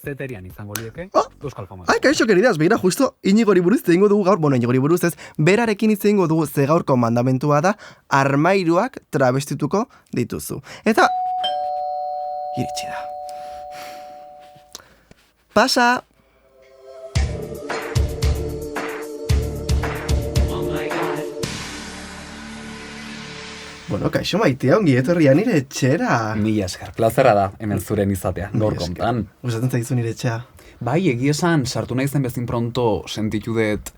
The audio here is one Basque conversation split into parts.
zeterian izango lieke, Euskal Fama. Ai, kaixo, queridas, begira, justo Iñigori buruz hitz egingo dugu gaur, Iñigori buruz ez, berarekin hitz egingo dugu, ze gaurko mandamentua da, armairuak trabestituko dituzu. Eta, iritsi da. Pasa! Bueno, kaixo maitea, ongi etorria nire etxera. Mila esker, plazera da, hemen zuren izatea, gaur kontan. Gustatzen zaizu nire etxea. Bai, egia esan, sartu naizen bezin pronto sentitu dut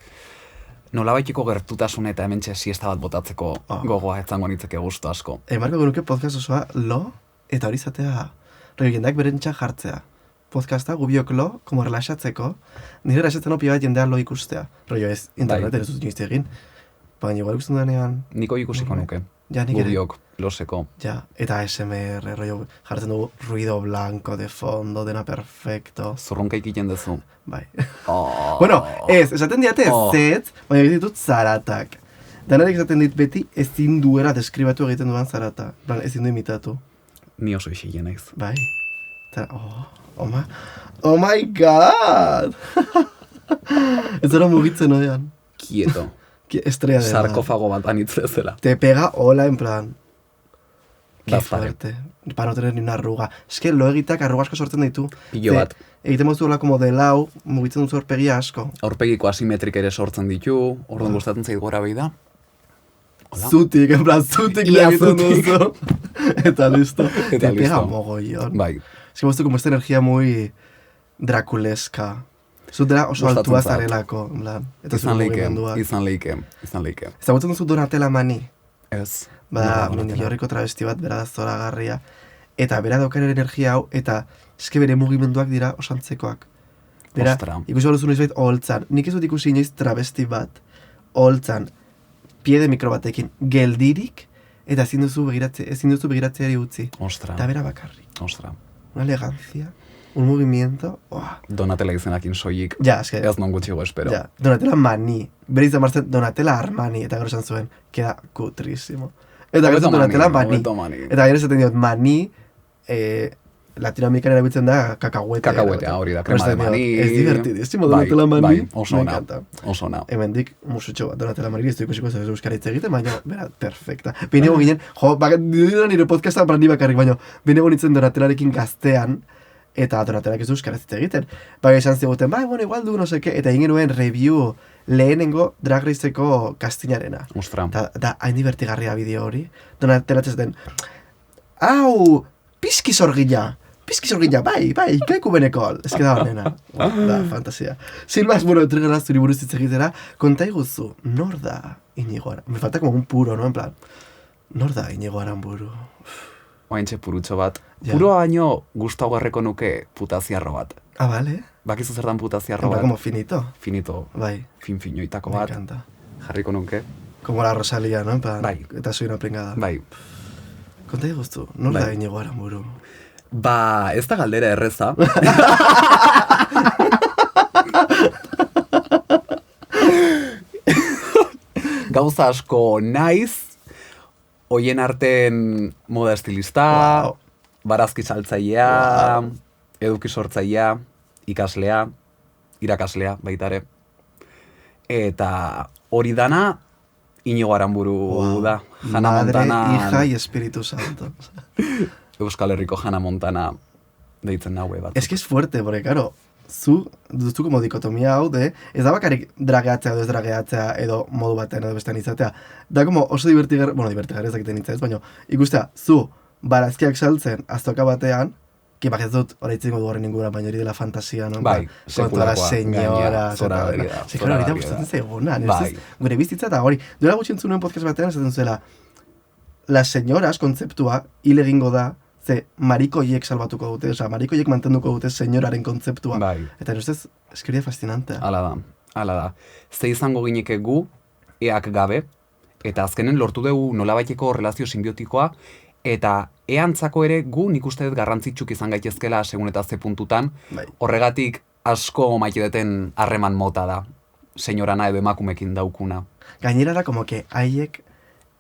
nolabaiteko gertutasuna eta hementxe siesta bat botatzeko gogoa etzango nitzeke gustu asko. Marko genuke podcast osoa lo, eta hori izatea, jendeak berentxa jartzea. Podcasta gubiok lo, como relaxatzeko, nire relaxatzen opia bat jendea lo ikustea. Rollo ez, interneten ez dut inoizte egin. Baina igual ikusten denean... Niko ikusiko nuke. Ja, nik ere. Gubiok, loseko. Ja, eta ASMR, rollo, jartzen dugu ruido blanco de fondo, dena perfecto. Zurrunka ikiten duzu. Bai. Bueno, esaten diate zetz, baina egiten ditut zaratak. Danarek esaten dit beti ezin duera deskribatu egiten duan zarata. Plan, ezin du imitatu. Ni oso isile naiz. Bai. Eta, oh my god! Ez zara mugitzen odean. Quieto. Estrella de sarkofago bat anitzezela. Te pega hola en plan. Qué Bazpare. fuerte. Para no tener ni una arruga. Es que lo egiteak arruga asko sortzen ditu. Pilo bat. Egiten mozuela como de lau, mugitzen duzu aurpegia asko. Aurpegiko asimetrik ere sortzen ditu, orduan gustatzen zait gora behi da. Hola? Zutik, en plan, zutik Ia, egiten zutik. duzu. Eta listo. Eta Te pega listo. mogollón. Bai. Es que me gusta como esta energía muy draculesca. Zutera oso Gustatzen altua zait. zarelako, en plan. Eta Izan zure leike, mugimenduak. izan leike. Ezagutzen duzu Donatella Mani. Ez. Bada, Nola, New Yorkeko travesti bat, bera da zoragarria. Eta bera daukan energia hau, eta eske bere mugimenduak dira osantzekoak. Bera, Ostra. ikusi behar duzu noizbait oholtzan. Nik ez dut ikusi inoiz travesti bat, oholtzan, pie de mikro batekin, geldirik, eta ezin duzu begiratzeari utzi. Ostra. Eta bera bakarrik. Ostra. Una elegancia, un movimiento, Donatella izenakin soilik. Ja, eske, Ez non gutxigo espero. ja, Donatella Mani. Bere izan martzen Donatella Armani, eta gero esan zuen, queda kutrísimo. Eta gero zen Donatella Mani. Hobeto Mani. Eta gero esaten diot, Mani, Latinoamerikan erabiltzen da kakahuete. Kakahuetea hori da, krema de mani. Ez divertidísimo, Bai, Donatella Mani. bai, oso Me ona. encanta. Oso ona. Hemendik musutxo bat, Donatella Mani, ez du ikusiko ez euskara hitz egiten, baina, bera, perfecta. Behinego ginen, nire podcastan para ni bakarrik, baina, behinego nintzen Donatellarekin gaztean, eta Donatellak ez du euskara hitz egiten. Baina esan ziguten, bai, bueno, igual du, no seke, eta egin genuen review lehenengo Drag Raceko kastinarena. Ostra. Da, hain divertigarria bideo hori. Donatella txaten, hau, pizki sorgina, bai, kaiku beneko. Ez que da honena. Da, fantasia. Sin más, bueno, entregara zuri buruz hitz egitera, konta iguzu, nor da Iñigo Aranburu? Me falta como un puro, no? En plan, nor da Iñigo Aranburu? Oaintxe purutxo bat. Ja. Puroa baino gustagarreko nuke putaziarro bat. Ah, vale. Bakizu zertan En putaziarro plan, bat? como finito. Finito, Bai, fin-finoitako me bat. encanta. Jarriko nuke. Como la Rosalía, no? En plan, Bai. eta soy una pringada. Bai. Konta iguzu, nor Bai. da Iñigo Aranburu? Ba, ez da galdera erreza. Gauza asko naiz, hoien arten moda estilista, Wow. barazki saltzailea, eduki sortzailea, ikaslea, irakaslea baitare. Eta hori dana Iñigo Aranburu da. Hannah Madre, Montana, hija y Espíritu Santo. Euskal Herriko Hannah Montana deitzen naue bat. Es que es fuerte, porque claro, duzu como dikotomia hau de, ez da bakarrik drageatzea edo ez drageatzea edo modu batean edo bestean izatea. Da como oso divertigarri ez dakiten hitza ez, baina ikustea, zu barazkiak saltzen azoka batean, que bakez dut horreitzen du horren inguruan, baina hori dela fantasia, no? Bai, Con todas las sekulakoa, señoras, gainera, zoragarria da, Ze, claro, zoragarria hori gustatzen da. zaiguna, Bai. gure bizitza eta hori. Duela gutxi entzun nuen podcast batean, esaten zuela, las señoras kontzeptua hil egingo da, ze marikoiek salbatuko dute, osea, marikoiek mantenduko dute señoraren kontzeptua. Bai. Eta ustez, eskeria fascinantea. Hala da. Ze izango gineke gu, eak gabe, eta azkenen lortu dugu nolabaiteko relazio simbiotikoa, eta eantzako ere gu nik uste dut garrantzitsuk izan gaitezkela segun eta ze puntutan, Bai. horregatik asko maite duten harreman mota da, señorana edo emakumekin daukuna. Gainera da, como que haiek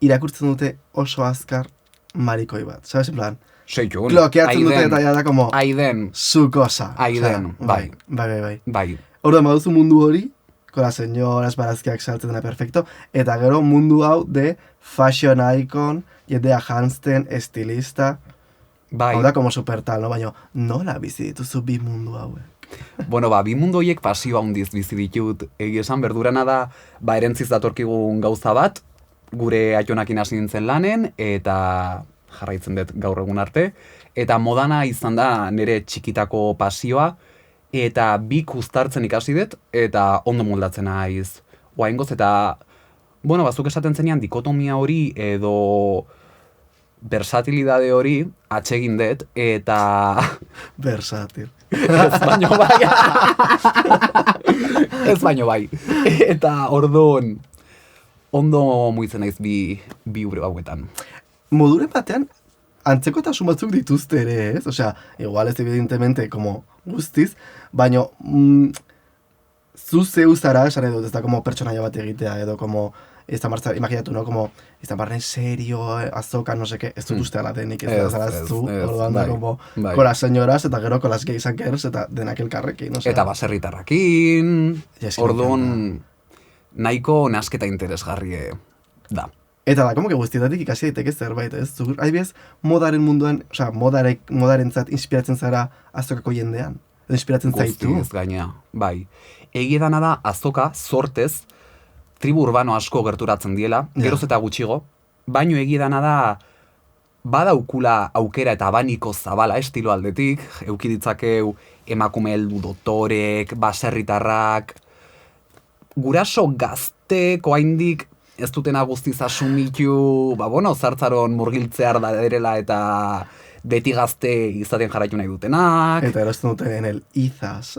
irakurtzen dute oso azkar marikoi bat. Sabes, en plan, Seitun. Blokeatzen dute eta ja da como Aiden. su cosa. Aiden, bai. Bai. Orduan, baduzu mundu hori, con las señoras, barazkiak saltzen dena perfecto, eta gero mundu hau de fashion icon, jendea jantzten, estilista, Bai. hau da como super tal, no? Baina nola bizi dituzu bi mundu hauek? Bueno, bi mundu horiek pasioa handiz bizi ditut. Egia esan, berdurana da, erentziz datorkigun gauza bat, gure aitonakin hasi nintzen lanen, eta jarraitzen dut gaur egun arte. Eta modana izan da nire txikitako pasioa, eta bik uztartzen ikasi dut, eta ondo moldatzen naiz. Oaingoz, eta, bueno, bazuk esaten zenean dikotomia hori edo versatilidade hori atsegin dut, eta... Versatil. Ez baino bai. Ez baino bai. Eta orduan, ondo muitzen naiz bi ure hauetan. Moduren batean, antzekotasun batzuk dituzte ere, ez? Osea, igual ez evidentemente, como guztiz, baino, zu zeu zara, esan dut, ez da como pertsonaia bat egitea, edo como, ez da martza, imaginatu, no? Como, ez da barren serio, azoka, no seke, ez dut uste ala denik, ez da zara zu, orduan da, como, con las señoras, eta gero con las gays and girls, eta denak elkarrekin, osea. Eta baserritarrakin, orduan, nahiko nasketa interesgarrie da. Eta da, como que guztietatik ikasi daiteke zerbait, ez? Zugur, adibidez, modaren munduan, osea, modarentzat inspiratzen zara azokako jendean? Edo inspiratzen zaitu? Guztiz gaina, bai. Egia dana da, azoka, sortez, tribu urbano asko gerturatzen diela, geroz eta gutxigo, baino egia dana da, badaukula aukera eta abaniko zabala estilo aldetik, eukiditzakeu emakume heldu dotorek, baserritarrak, guraso gaztek, oaindik, ez dutena guztiz asumitu, zartzaron murgiltzear da derela eta beti gazte izaten jarraitu nahi dutenak. Eta erosten duten el izaz.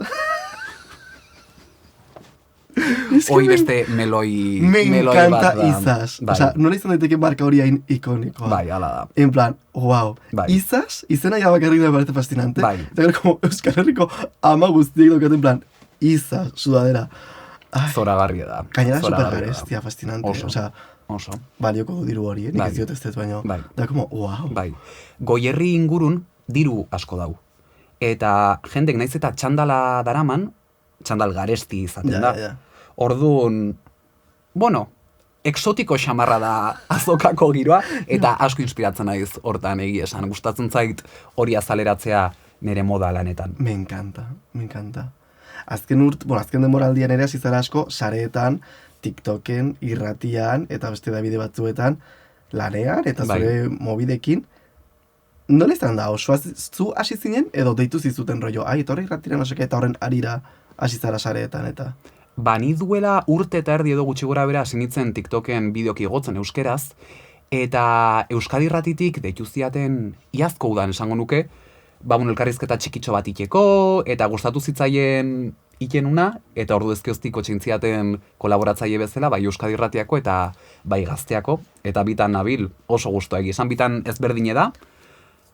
Hoi beste meloi Me encanta bat da. izaz. Bai. Osea, nola izan daiteke marka hori hain ikonikoa. Bai, ala da. En plan, wow. Bai. Izaz, izena ja bakarrik da parece fascinante. Bai. Eta gero, como Euskal Herriko ama guztiek daukaten en plan, izaz, sudadera. Zoragarria da. Gainera super garestia, fascinante. Oso. Osea, Oso. balioko du diru hori, nik Bai. ez diot ez dut baino. Bai. Da, como, wow. Bai. Goierri ingurun diru asko dau. Eta jendek naiz eta txandala daraman, txandal garesti izaten da. Ja. Orduan, bueno, exotiko xamarra da azokako giroa, eta asko inspiratzen naiz hortan egia esan. Gustatzen zait hori azaleratzea nire moda lanetan. Me encanta. Azken demoraldian ere hasi zara asko, sareetan, TikToken, irratian, eta beste da bide batzuetan, lanean, eta zure mobidekin. Nola izan da, zu hasi zinen, edo deitu zizuten rollo, etorri irratira no seke, eta horren arira hasi zara sareetan, eta... Bani duela urte eta erdi edo gutxi gora bera sinitzen TikToken bideoki igotzen euskeraz, eta Euskadi Irratitik deitu ziaten iazko udan esango nuke, elkarrizketa txikitxo bat iteko, eta gustatu zitzaien ikenuna, eta ordu ezkioztiko txintziaten kolaboratzaile bezala, bai Euskadi Irratiako eta bai Gazteako, eta bitan nabil oso gustoa esan bitan ezberdine da,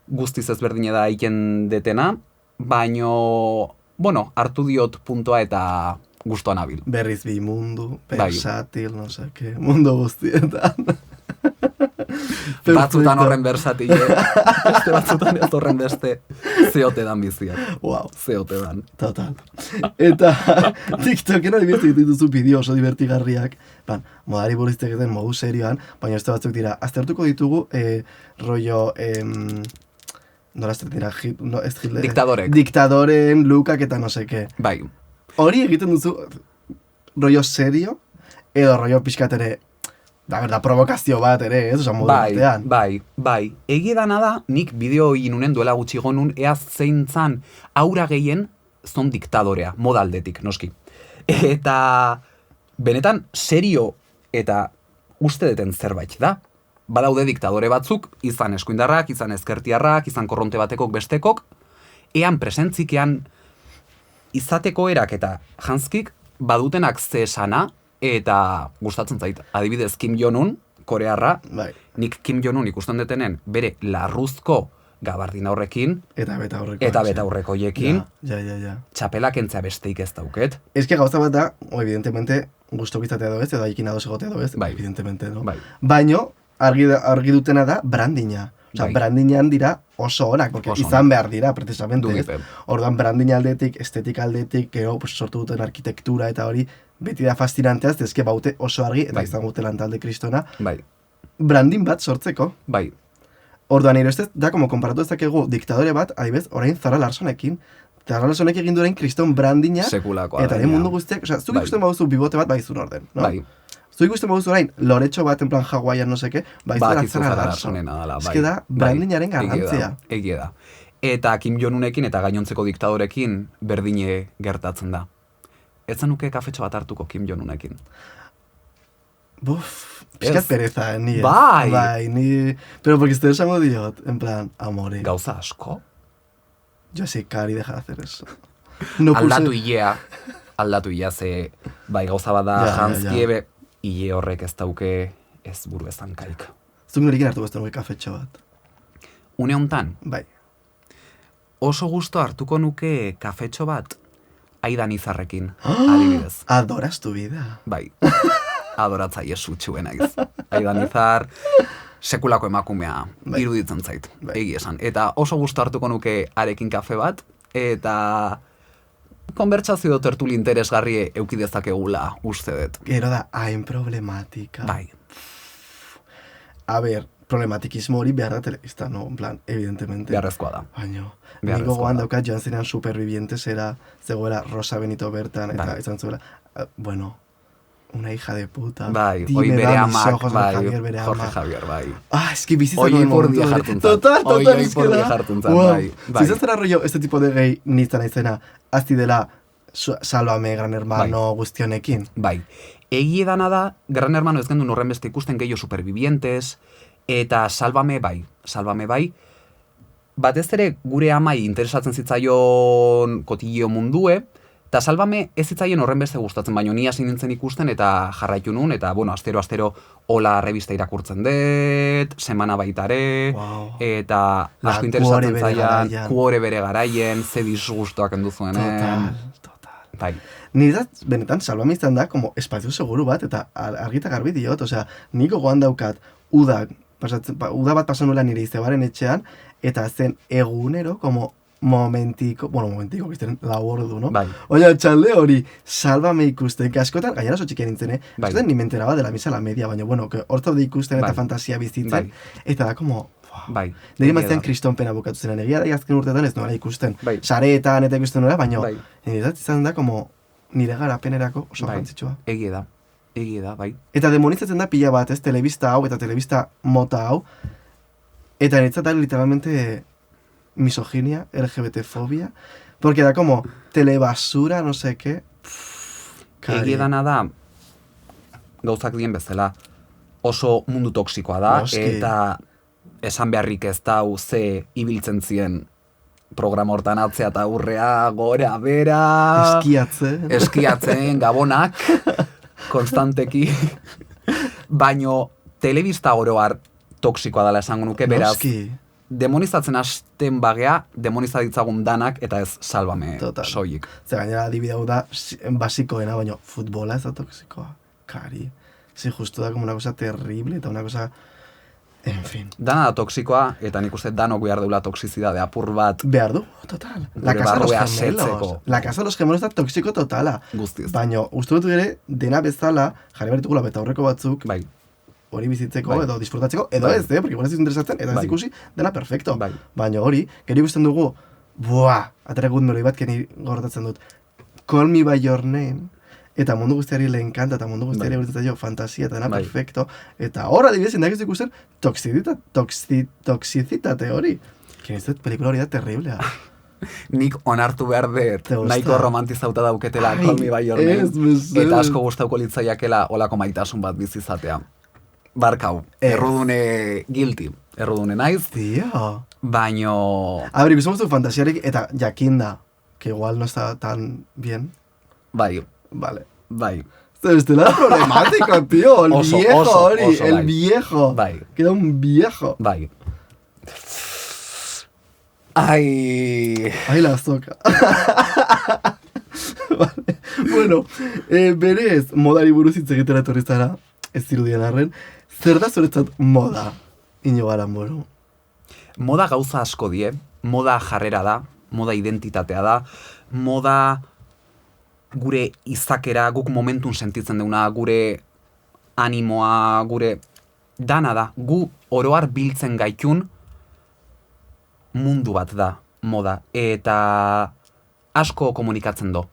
guztiz ezberdine da iken detena, baino, hartu diot puntoa eta gustoa nabil. Berriz bi mundu, versatil, no seke, mundu guztietan. Batzutan horren versatil, beste batzutan ez horren beste, zeote dan biziak. Wow. Zeote dan. Total. Eta TikToken adibidez dituzu bideo oso divertigarriak, modari buruztek eten modu serioan, baina beste batzuk dira, aztertuko ditugu, rollo, nola dira, Diktadorek. Diktadoren, lukak eta no seke. Bai. Hori egiten duzu, rollo serio, edo rollo pixkatere, da provokazio bat ere, ez? Osa, modu batean. Bai. Egie dana da, nik bideo inunen duela gutxi gonun, ea zein zan aura gehien zon diktadorea, modaldetik, noski. Eta benetan serio eta uste deten zerbait da. Badaude diktadore batzuk, izan eskuindarrak, izan ezkertiarrak, izan korronte batekok bestekok, ean presentzikean izateko erak eta janskik badutenak ze esana, eta gustatzen zait. Adibidez, Kim Jong-un, korearra, nik Kim Jong-un ikusten detenen bere larruzko gabardina horrekin, eta beta horrekoiekin, txapela kentzea besteik ez dauket. Ez que gauza bat da, evidentemente, gustokizatea doez, edo aikin ados egotea doez, evidentemente, no? Baino, argi dutena da brandina. Osea, brandingan dira oso onak, porque Oso izan behar dira, precisamente, ez? Dudipe. Orduan, branding aldetik, estetik aldetik, gero, pues, sortu duten arkitektura eta hori, beti da fascinanteaz, dezke baute oso argi, eta Bai. izan gute lantalde kristona, Bai, branding bat sortzeko. bai, Orduan, nire ustez, da, como konparatu dezakegu diktadore bat, adibez, orain Zara Larsonekin. Zara Larsonek egin duen kriston brandinga, sekulakoa. eta gainera. mundu guztiak, osea, zuk Bai. ikusten baduzu bibote bat, bai zuen orden, no? Bai, Zuk ikusten baduzu orain, loretxo bat, en plan Hawaiian, no seke, bai zuen bakizu Zara Zara Larson. Larsonena dela, bai. Ez da, brandingaren garrantzia. Egia da. Eta Kim Jong-unekin eta gainontzeko diktadorekin berdine gertatzen da. Ez zenuke kafetxo bat hartuko Kim Jong-unekin. Buf, pixkat Ez. pereza, ni. Bai. Bai, ni... Pero porque estoy esango diot, en plan, amore. Gauza asko. Yo sí, Cari, deja de hacer eso. No Aldatu hilea ze, bai, gauza bada Ja, Hans ja. Kiebe, hile horrek ez dauke ez buru ezankaik. Zuk nirekin hartu bezten nuke kafetxo bat. Une hontan, Bai. oso gusto hartuko nuke kafetxo bat Aidan Izarrekin, adibidez. Adoras tu vida. Bai, adoratzaile sutxuen naiz. Aidan Izar, sekulako emakumea, Bai. iruditzen zait, Bai. egia esan. Eta oso gusto hartuko nuke arekin kafe bat, eta konbertsazio tertuli interesgarri euki dezakegula uste dut. Gero da, hain problematika. Bai, A ber, problematikismo hori behar da telebista, no? En plan, evidentemente. beharrezkoa da. Baina, Beharrezkoa niko gogoan da. daukat joan zinean Supervivientesera, zegoela Rosa Benito bertan, eta Bai. izan zuela, bueno, una hija de puta. Bai, Dime, hoi bere da, mis amak, ojos de bai, Javier, bere Jorge ama. Javier, bai. Ah, es que bizitzako Oioi momentu pordia hori. jartzen zat. Total, Oioi es que pordia da. jartzen zat, Wow. bai, bai. Zizatzen arroio, este tipo de gay nintzen aizena, azti dela, Sálvame, Gran Hermano, guztionekin. Bai, egie dana da, Gran Hermano ez gendun horren beste ikusten gehiago Supervivientes, eta Salvame bai, batez ere gure amai interesatzen zitzaion kotilio mundue, eta Salvame ez zitzaien horren beste gustatzen, baina ni hasi nintzen ikusten eta jarraitu nun, eta bueno, astero Ola revista irakurtzen dut, semana baitare, Wow. eta La asko interesatzen Cuore bere zaian, garaian. Cuore bere garaien, ze disgustoak endu zuenen. Total. Bai, Niretzat, benetan, Salvame izan da, como espazio seguru bat, eta argita garbi diot, osea, niko gogoan daukat, uda bat pasan nuela nire izebaren etxean, eta zen egunero, como momentiko, bizten lau ordu, no? bai, Oina, txalde hori, Salvame ikusten, que askotan, gainera oso txikian nintzen, Bai. askotan ni menteraba de la misa a la media, baina, bueno, que hor zaude ikusten eta Bai. fantasia bizitzen, Bai. eta da, como, bai. nire egia maztean da. kriston pena bukatu zen, egia da azken urteetan ez nola ikusten, Bai. sareetan eta ikusten nola, baina, Bai. niretzat izan da, como, nire garapenerako oso Bai. garrantzitsua. Egia da, bai. Eta demonizatzen da pila bat, ez, telebista hau eta telebista mota hau. Eta niretzat da literalmente misoginia, LGBT-fobia. Porque da como telebasura, no sé qué. Egia dana da, gauzak dien bezala, oso mundu toksikoa da, Noski. eta esan beharrik ez dau ze ibiltzen zien programa hortan atzea eta aurrea, gora, bera... Eskiatzen, gabonak, konstanteki. Baino, telebista oroar toksikoa dela esango nuke, beraz, Noski. demonizatzen hasten bagea, demoniza ditzagun danak, eta ez Salvame Total. soilik. Ze gainera adibide hau da basikoena, baina futbola ez da toksikoa. Kari. Sí, justo da como una cosa terrible eta una cosa... En fin. Dana da toksikoa, eta nik uste danok behar deula toksizidade apur bat Behar du, total. La Gure casa de los barrua gemelos. asetzeko. La casa de los gemelos da toksiko totala. guztiz. Baina, uste dut ere, dena bezala, jarri bertukula beta aurreko batzuk, Bai, hori bizitzeko, Bai. edo disfrutatzeko, edo Bai. ez, porque igual ez dizu interesatzen, eta ez Bai. ikusi, dena perfecto. Bai. Baina hori, gero ikusten dugu, buah, atera gut meloi bat, keni gortatzen dut, Call Me By Your Name, eta mundu guztiari lehen kanta, eta mundu guztiari Bai. bertatzen jo, fantasia, eta dena Bai. perfecto, eta hor adibidez, indak ez ikusten, toxizitate hori. Kien ez dut, pelikula hori da terriblea. nik onartu behar dut, Te gusta? nahiko romantizauta dauketela Ai, Call Me By Your ez, Name, mesedez. eta asko gustauko litzaiakela olako maitasun bat bizizatea. Barkau, Ez. errudune guilty, errudune naiz, Tio. baino, A ver, ikusten duzu fantasiarik, eta jakinda, que igual no está tan bien, bai, vale. bai, Este lado problemático, tío. El Oso, viejo, oso, Ori. oso, El bai. viejo. Bai. Queda un viejo. bai. Ai, Ahí la soca. Vale. Bueno, berez, modari buruz hitz egitera etorri zara, ez zirudien arren. Zer da zuretzat moda, Iñigo Aramburu? Moda gauza asko die, moda jarrera da, moda identitatea da, moda gure izakera, guk momentun sentitzen duguna, gure animoa, gure dana da. Gu oroar biltzen gaitun mundu bat da moda. Eta asko komunikatzen do.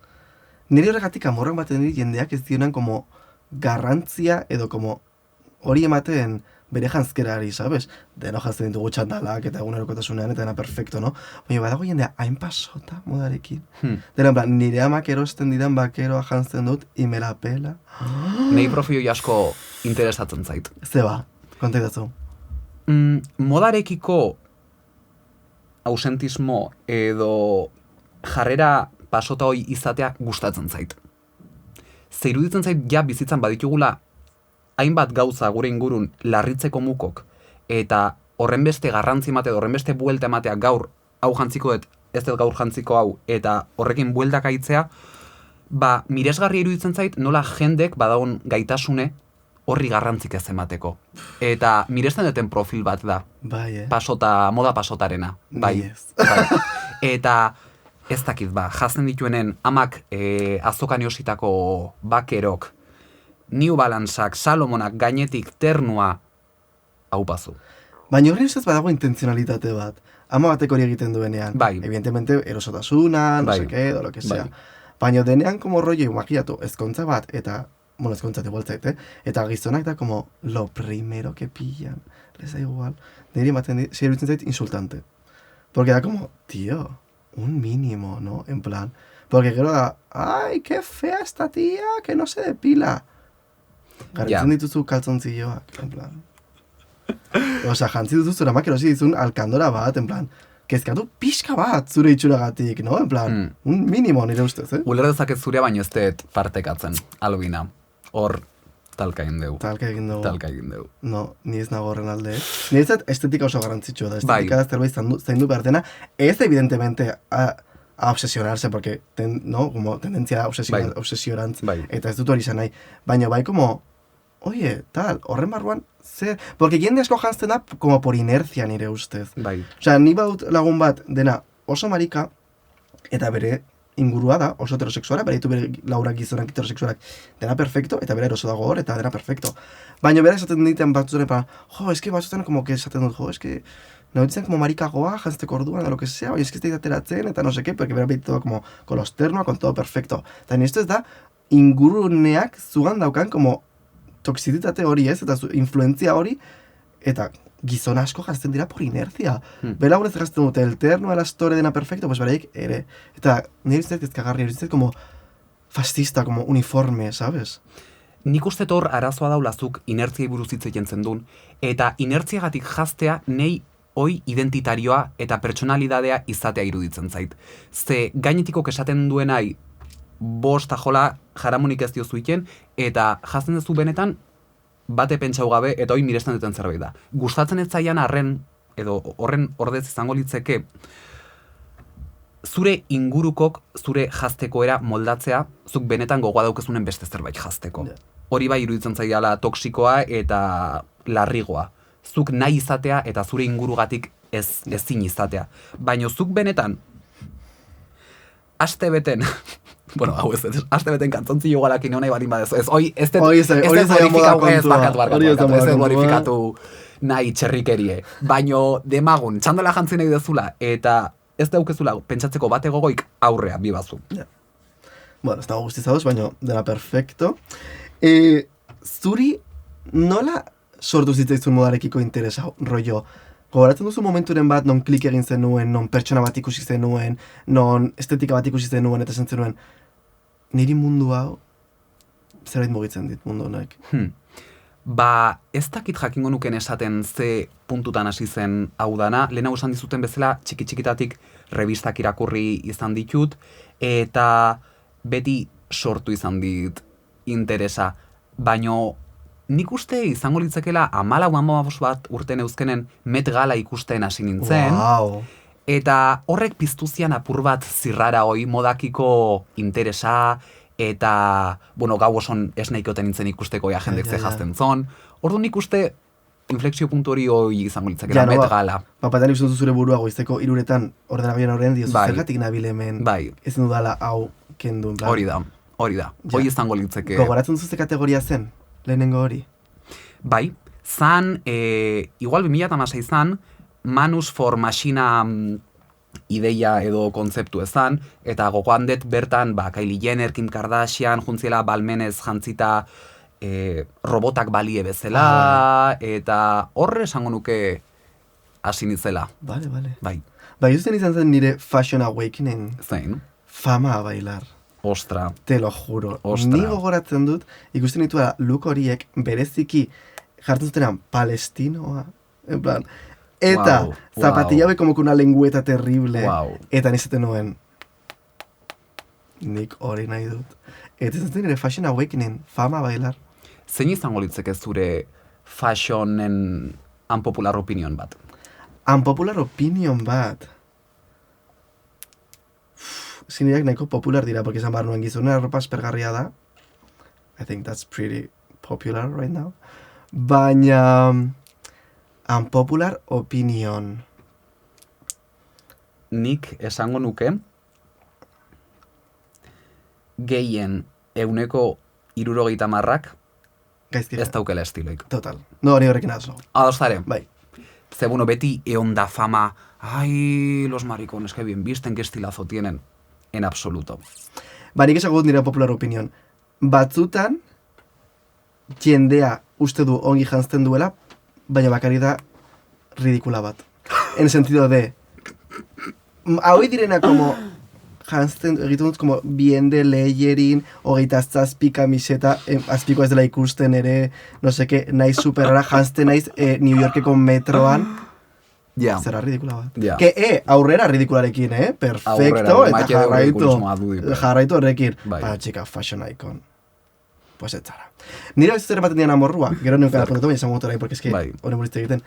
Nire horregatik amorren baten dit jendeak ez dionan como garrantzia edo como hori ematen bere janzkerari, sabes? Deno jantzen ditugu txandalak eta egunerokotasunean eta dena perfecto, no? Baina badago jendea hain pasota modarekin. Dena, en plan, nire amak erosten didan bakeroa jantzen dut, imela pela. Nei profio asko interesatzen zait. Zeba, kontaktatu. Modarekiko ausentismo edo jarrera pasota hoi izatea gustatzen zait. Ze iruditzen zait ja bizitzan baditugula hainbat gauza gure ingurun larritzeko mukok eta horren beste garrantzi emate edo horren beste buelta ematea gaur hau jantziko dut, ez dut gaur jantziko hau eta horrekin bueltak aitzea, miresgarria iruditzen zait nola jendek badagon gaitasune horri garrantzik ez emateko. Eta miresten duten profil bat da. Bai, Moda pasotarena. Bai. Yes. Bai. Eta ez dakit jazten dituenen amak azokan eositako bakerok, New Balanceak, Salomonak, gainetik ternua, hau pazu. Baina horri ustez badago intentzionalitate bat. Ama batek hori egiten duenean. Bai. Evidentemente, erosotasuna, no sé qué, edo lo que sea. Baina denean como rollo, imaginatu, ezkontza bat, eta, bueno, ezkontza igualtzait, eta gizonak da como lo primero que pillan. Les da igual. Niri ematen dit, iruditzen zait insultante. Porque da como, tío, un mínimo, ¿no? En plan. Porque gero da, ay, qué fea esta tía, que no se depila. Garritzen dituzu kaltzontzilloak, en plan. Osa, jantzi duzu eramak erosi dizun alkandora bat, en plan, kezkatu pixka bat zure itxuragatik, no? En plan, un mínimo nire ustez, Uler dezaket zurea baino ez dut partekatzen, albina. Hor, talka egin dugu. Talka egin dugu. No, ni ez nago horren alde. Ni ez estetika oso garrantzitsua da, estetika da zerbait zaindu behar dena, ez evidentemente a obsesionarse, porque como tendencia obsesionantz, eta ez dut hori izan nahi. Baina bai como, oye, tal, horren barruan, porque jende asko jantzten da como por inercia nire ustez. Bai. Osea, ni baut lagun bat dena oso marika, eta bere ingurua da, oso heterosexuala, bere ditu bere laurak gizonak heterosexualak, dena perfecto, eta bere eroso dago hor, eta dena perfecto. Baina bera esaten diten batzuzen, eske batzuzen como que esaten dut, eske nahitzen como marikagoa, jantzteko orduan, lo que sea, oi, eske ez da ateratzen, eta no sé qué, porque bera betitu como con los ternoa, con todo perfecto. Eta ni esto ez da, inguruneak zugan daukan como toxizitate hori ez, eta influentzia hori, eta gizon asko jazten dira por inercia. Bela gure jazten dute, el terno a la store dena perfecto, pues beraik ere. Eta nire usteet ezkagarri, nire usteet como fascista, como uniforme, ¿sabes? Nik uste hor arazoa daulazuk inertziai buruz hitz egiten zendun, eta inertziagatik jaztea nei hoi identitarioa eta pertsonalidadea izatea iruditzen zait. Ze gainetikok esaten duenai bost ajola jaramonik ez diozu iten, eta jazten duzu benetan bate pentsau gabe, eta hoi miresten duten zerbait da. Gustatzen ez zaian arren, edo horren ordez izango litzeke, zure ingurukok, zure jaztekoera moldatzea, zuk benetan gogoa daukezunen beste zerbait jazteko. Hori bai iruditzen zaiala toksikoa eta larrigoa. Zuk nahi izatea eta zure ingurugatik ezin izatea. Baina zuk benetan, aste beten, bueno, hau ez, aste beten kantzontzio galakin honai barin badez, ez glorifikatu nahi txerrikerie. Baina demagun, txandala jantzin nahi dezula, eta ez daukezula pentsatzeko bate gogoik aurrea bibazu. Bueno, ez dago guztizadoz, baina dena perfecto. Zuri nola sortu zitzaizun modarekiko interesa, rollo? Gogoratzen duzu momenturen bat non klik egin zenuen, non pertsona bat ikusi zenuen, non estetika bat ikusi zenuen, eta zenuen, niri mundu hau zerbait mugitzen dit mundu honek. Ez dakit jakingo nuken esaten ze puntutan hasi zen hau dana, lehenago esan dizuten bezala txiki-txikitatik revistak irakurri izan ditut, eta beti sortu izan dit interesa, baino nik uste izango litzakela 14-15 bat urten euzkenen Met Gala ikusten hasi nintzen, eta horrek piztu zian apur bat zirrara hoi modakiko interesa, eta, bueno, gau oson esneikoten nintzen ikusteko jendek ze jazten zon. Ordu nik uste inflexio puntu hori izango litzakela, Ja, no, Met Gala. Papaten ikusten duzu zure burua goizteko 3 ordenagailuan aurrean diozu, Bai. zergatik nabil hemen Bai. ez dudala hau kendu. En plan, Hori da. Ja. Hori izango litzeke. Gogoratzen duzu ze kategoria zen, lehenengo hori? Bai, zan, igual 2006 zan, Manus for Machina ideia edo kontzeptu ezan, eta gogoan dut bertan, Kylie Jenner, Kim Kardashian, juntziela balmenez jantzita robotak balie bezala, eta horre esango nuke hasi nitzela. Vale. Bai, Bai, zuzen izan zen nire Fashion Awakening, zein, fama a bailar. ostra, Te lo juro. Ostra. Ni gogoratzen dut, ikusten dituela look horiek bereziki jartzen zutenean palestinoa, en plan, eta Wow, zapatilla wow. be como con una lengüeta terrible, Wow. eta nizaten nuen, nik hori nahi dut. Eta ez nire Fashion Awakening, fama a bailar. zein izango litzeke zure fashionen unpopular opinion bat? Unpopular opinion bat. Ziniak nahiko popular dira, porque esan behar nuen gizonera ropa aspergarria da. I think that's pretty popular right now. Baina, unpopular opinion. Nik esango nuke gehien 70%ak Gaizki. ez daukela estiloik. Total. No, ni horrekin azo. Adostare. Bai. Ze, bueno, beti egon da fama, ay, los maricones, que bien visten, que estilazo tienen. En absoluto. Ba, nik esango dut nire popular opinion. Batzutan, jendea uste du ongi jantzten duela, baina bakarri da ridikula bat. En sentido de, hau direna como jantzten, egiten dut como bien de leyerin, 27 kamiseta, azpiko ez dela ikusten ere, no seke, naiz superrara, jantzten naiz New Yorkeko metroan, Ja. zera ridikula bat. Ja. Que, aurrera ridikularekin, perfecto, Aurrera, eta maite ridikulismoa du dipe. jarraitu horrekin. Bai. Baina, txika, fashion icon. Pues ez zara. Nire ez zer baten dian amorrua, gero neukan apuntatu, baina esango orain, porque es que Bai. hori buriste egiten.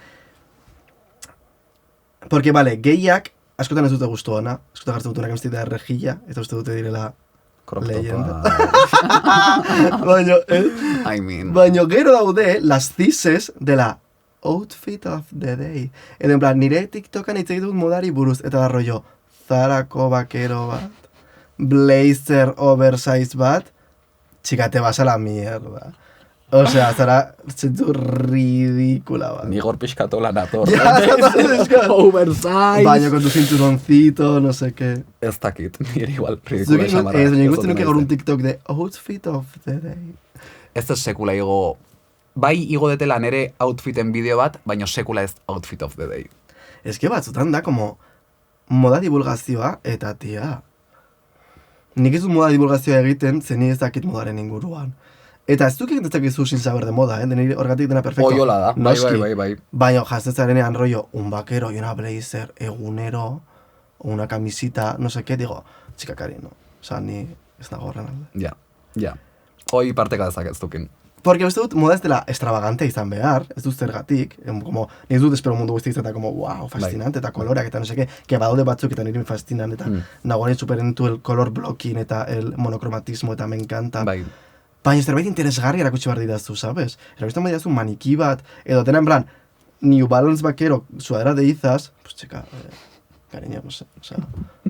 Porque, vale, gehiak, askotan ez dute gustu ona, askotan jartzen dut una camiseta de rejilla, eta uste dute direla Crop leyenda. topa. Baina gero daude las theses de la outfit of the day. Edo en plan, nire TikTokan hitz egiten dut modari buruz, eta da rollo, Zarako bakero bat, blazer oversize bat, txika, te vas a la mierda. Osea, zara, zentu ridikula bat. Ni gor pixkatola nator. Ja, eska. Oversize. Baina con tu cinturoncito, no sé qué. Ez dakit, nire igual ridikula Ez, esamarra. baina ikusten nuke gaur un TikTok de outfit of the day. Ez ez sekula igo, bai igo detela nere outfiten bideo bat, baina sekula ez outfit of the day. Ez que batzutan da, como, moda divulgazioa, eta tia. Nik ez dut moda divulgazioa egiten, zen ni ez dakit modaren inguruan. Eta ez duk egiten zakizu sin saber de moda, denei horregatik dena perfecto. Oiola da, bai, Noski. bai. Baina jaztetzarenean rollo, un vaquero y una blazer egunero, o una camisita, no sé qué, digo, txika kari, no. Osa, ni ez nago horren alde. Ja. Hoi parteka dezakeztukin. Porque uste dut, moda ez dela extravagante izan behar, ez dut zergatik, como, nik dut espero mundu guzti izan, como, wow, fascinante, eta koloreak, eta no sé qué, que badaude batzuk, eta niri fascinan, eta nagoen superintu el color blocking, eta el monocromatismo, eta me encanta. Bai. Baina zerbait interesgarri erakutsi behar didazu, sabes? Erakusten behar didazu maniki bat, edo dena en plan, New Balance vaquero, suadera de izas, pues txeka, cariño, no sé, o sea,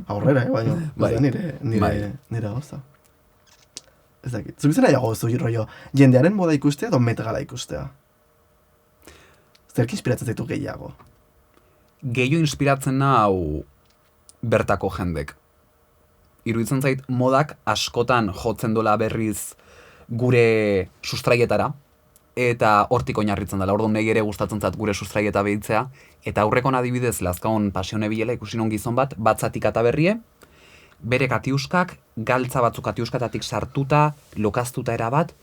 aurrera, baina, Bai. nire gauza. Ez dakit, zuk izan nahiago zu rollo, jendearen moda ikustea edo Met Gala ikustea? Zerk inspiratzen zaitu gehiago? Gehio inspiratzen hau bertako jendek. Iruditzen zait modak askotan jotzen dola berriz gure sustraietara, eta hortik oinarritzen dela. Orduan nahi ere gustatzen zait gure sustraieta behitzea, eta aurrekon adibidez lazkaon pasione bilela ikusi non gizon bat, batzatik ata berrie, bere katiuskak, galtza batzuk katiuskatatik sartuta, lokaztuta erabat,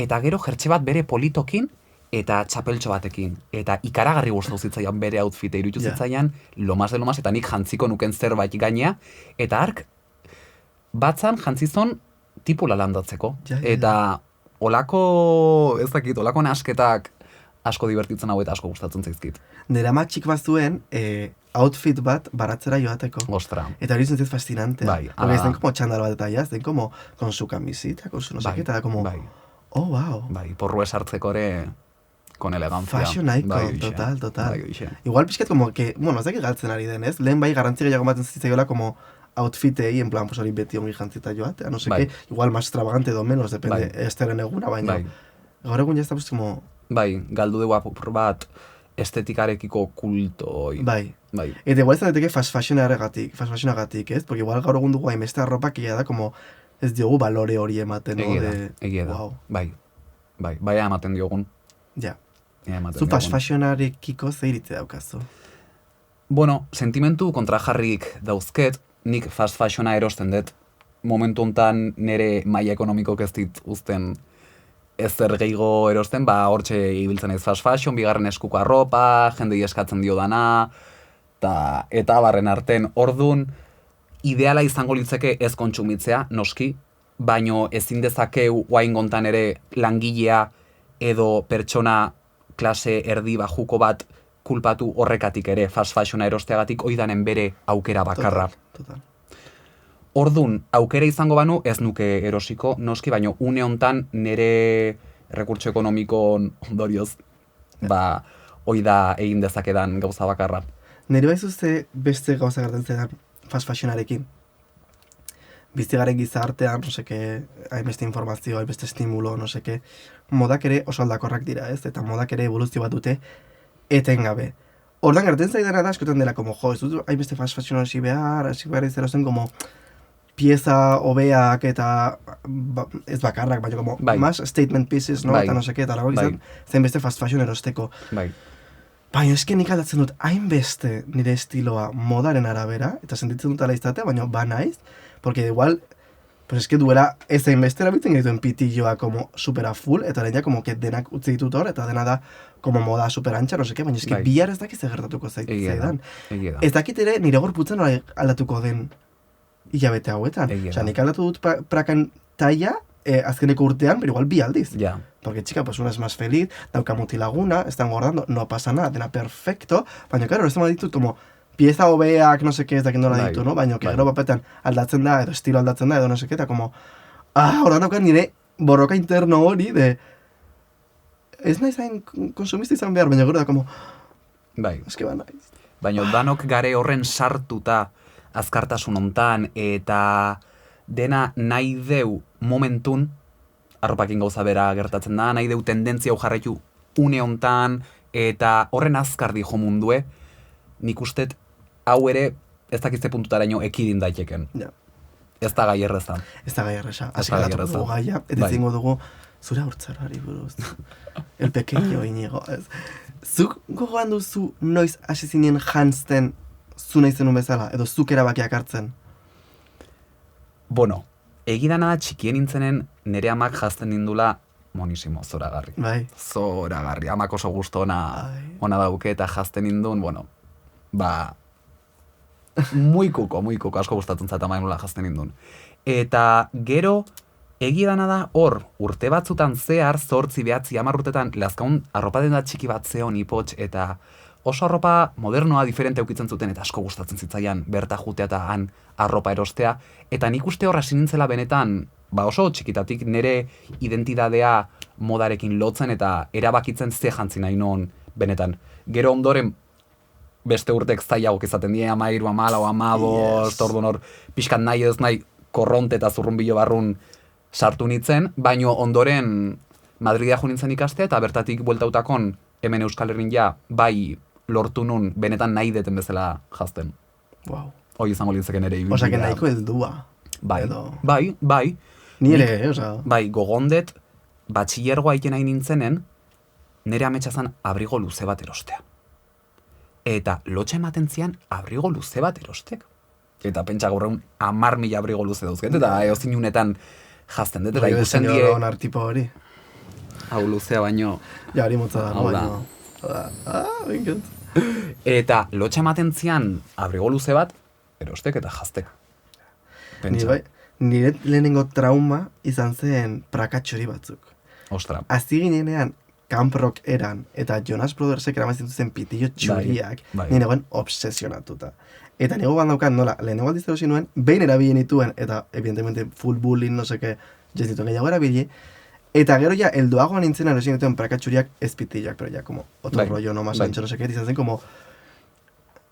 eta gero jertxe bat bere politokin, eta txapeltxo batekin. Eta ikaragarri gustatu zitzaian bere outfita, iruditu zitzaian, lo más de lo más, eta nik jantziko nuken zerbait gainea, eta ark, batzan jantzizon tipula landatzeko. Ja. Eta olako, ez dakit, olako nasketak asko divertitzen hau eta asko gustatzen zaizkit. Nera amak txik bazuen, outfit bat baratzera joateko. Ostra. Eta hori zentzit fascinante. Bai, Porque ez den como txandal bat eta ya, ez den como con su camisita, con su no sé Bai, qué, eta da como, bai. oh, wow. Bai, porru esartzeko ere con elegancia. Fashion icon, Bai, hoxe. total. Bai, hoxe. Igual pixkat como que, bueno, ez dakit galtzen ari denez, lehen bai garrantzi gehiago ematen zitzaiola como outfitei, en plan, pues hori beti ongi jantzita joatea, no sé Bai. qué, igual más extravagante edo menos, depende, Bai. esteren eguna, baina. Bai. Gaur egun jazta, pues como, Bai, galdu dugu apur bat estetikarekiko kulto hoi. bai. Bai. Eta igual ez daiteke fast fashionagatik, ez? Porque igual gaur egun dugu hainbeste arropa que ya da como ez diogu balore hori ematen, no? Egia da. Wow. Bai ematen diogun. Ja. Ea ematen Zu fast diogun. fashionarekiko ze iritzi daukazu? Bueno, sentimentu kontrajarrik dauzket, nik fast fashiona erosten dut. Momentu hontan nire maila ekonomikok ez dit uzten ezer gehiago erosten, hortxe ibiltzen ez fast fashion, bigarren eskuko arropa, jendei eskatzen dio dana, eta barren arten ordun, ideala izango litzeke ez kontsumitzea, noski, baino ezin dezakeu oaingontan ere langilea edo pertsona klase erdi bajuko bat kulpatu horrekatik ere, fast fashiona erosteagatik oidanen bere aukera bakarra. Total. Ordun, aukera izango banu ez nuke erosiko, noski, baino une hontan nire rekurtso ekonomikon ondorioz, hoi da egin dezakedan gauza bakarra. Nire baizuzte beste gauza gertatzen zaidan fast fashionarekin. Bizi garen gizartean, no seke, hainbeste informazio, hainbeste estimulo, no seke, modak ere oso aldakorrak dira, ez? Eta modak ere evoluzio bat dute etengabe. Ordan gertatzen zaidana da askotan dela, como, ez dut hainbeste fast fashion hasi behar izarozen, como, pieza hobeak eta ez bakarrak, baina como más statement pieces, no? Bai. Eta no seke, eta lago izan, zen beste fast fashion erosteko. Bai. Baina eske nik aldatzen dut hainbeste nire estiloa modaren arabera, eta sentitzen dut ala izatea, baina naiz, porque igual, pues eske duela ez hainbeste erabiltzen gaituen pitilloa como super a full, eta orain ja como que denak utzi ditut hor, eta dena da como moda super antxa, no seke, baina eske bihar ez dakit zer gertatuko zaidan. Egia da. Ez dakit ere nire gorputzen nola aldatuko den hilabete hauetan. Osea, nik aldatu dut prakan taia, azkeneko urtean, pero igual 2 aldiz. Ja. Porque chica, pues una es más feliz, dauka mutilaguna, está engordando, no pasa nada, dena perfecto, baina, claro, ez ditut, como, pieza hobeak, no sé qué, ez dakit nola ditu, no? Baina, gero bapetan aldatzen da, edo estilo aldatzen da, edo no sé qué, eta como, horrean daukan nire borroka interno hori, de, ez nahi zain konsumista izan behar, baina gero da, como, eske naiz. Baina, danok gare horren sartuta, azkartasun hontan, eta dena nahi deu momentun, arropakin gauza bera gertatzen da, nahi deu tendentzia hau jarraitu une hontan, eta horren azkar dijo mundue, nik ustet hau ere ez dakizte puntutaraino ekidin daiteken. Ja. Ez da gai erreza. Ez da gai erreza. Hasi galatuko dugu gaia, eta zingo dugu, zure haurtzarari buruz. El pequeño Iñigo. Zuk gogoan duzu noiz hasi zinen jantzten zu nahi zenun bezala, edo zuk erabakiak hartzen? Bueno, egidana da txikien nintzenen nire amak jazten nindula monisimo, zoragarri. Bai. Zoragarri, amak oso gusto ona dauke eta jazten nindun, bueno, muy kuko, asko gustatzen zata maimula jazten nindun. Eta gero, egidana da hor, urte batzutan zehar, 8, 9, 10 urtetan, lazkaun arropa den da txiki bat zeon ipotx, eta oso arropa modernoa diferente eukitzen zuten, eta asko gustatzen zitzaian berta jutea eta han arropa erostea, eta nik uste horra sinintzela benetan, oso txikitatik nire identidadea modarekin lotzen eta erabakitzen ze jantzi nahi non benetan. Gero ondoren beste urtek zaiagok izaten die, 13, 14, 15, orduan hor pixkat nahi ez nahi korronte eta zurrunbilo barrun sartu nintzen, baino ondoren Madridea jo nintzen ikastea eta bertatik bueltautakon hemen Euskal Herrin ja bai lortu nun benetan nahi deten bezala jazten. Wow. Hoi izango lintzeken ere ibilbidea. Osa, que nahiko heldua. Bai. Ni ere, osa. Bai, gogondet, batxillergoa iten nahi nintzenen, nire ametxazan abrigo luze bat erostea. Eta lotxa ematen zian abrigo luze bat erostek. Eta pentsa gaur egun 10.000 abrigo luze dauzket, eta eozin unetan jazten dut, eta ikusten die... Bai, tipo hori. Hau luzea baino... Ja, hori motza da, baino... Benkent. Eta lotxa ematen zian abrigo luze bat, erostek eta jaztek. Nire lehenengo trauma izan zen prakatxori batzuk. Ostra. Azti ginenean, Camp Rock eran, eta Jonas Brothersek eramazen zen pitillo txuriak, nire guen obsesionatuta. Eta nego bandaukan, nola, lehenengo aldiz erosi nuen, behin erabili nituen, eta evidentemente full bullying, no seke, jezitu gehiago erabili, Eta gero ja, helduagoan nintzen erosin duten prakatxuriak ezpitillak, pero ja, como, otro Bai, rollo, no más bai. ancho, no sé qué, izan zen, como,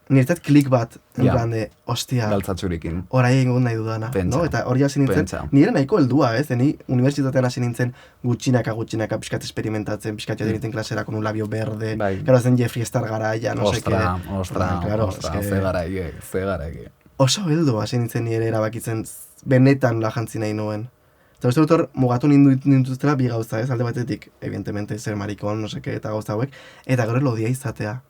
niretzat klik bat, en Ja. plan de, hostia, Galtzatxurikin. orai egun nahi dudana, Pentsa. no? Eta hori hasi nintzen, Pentsa. nire nahiko heldua, ez? Ni unibertsitatean hasi nintzen gutxinaka pixkat experimentatzen, pixkat joan nintzen klasera con un labio verde, Bai. claro, zen Jeffree Star garaia, no sé qué. Claro, ostra, es que ze garaike. oso heldu hasi nintzen nire erabakitzen benetan la jantzi nahi nuen. Eta uste dut hor, mugatu ninduztela bi gauza, ez? Alde batetik, evidentemente, ser marikon, no sé qué, eta gauza hauek, eta gero lodia izatea.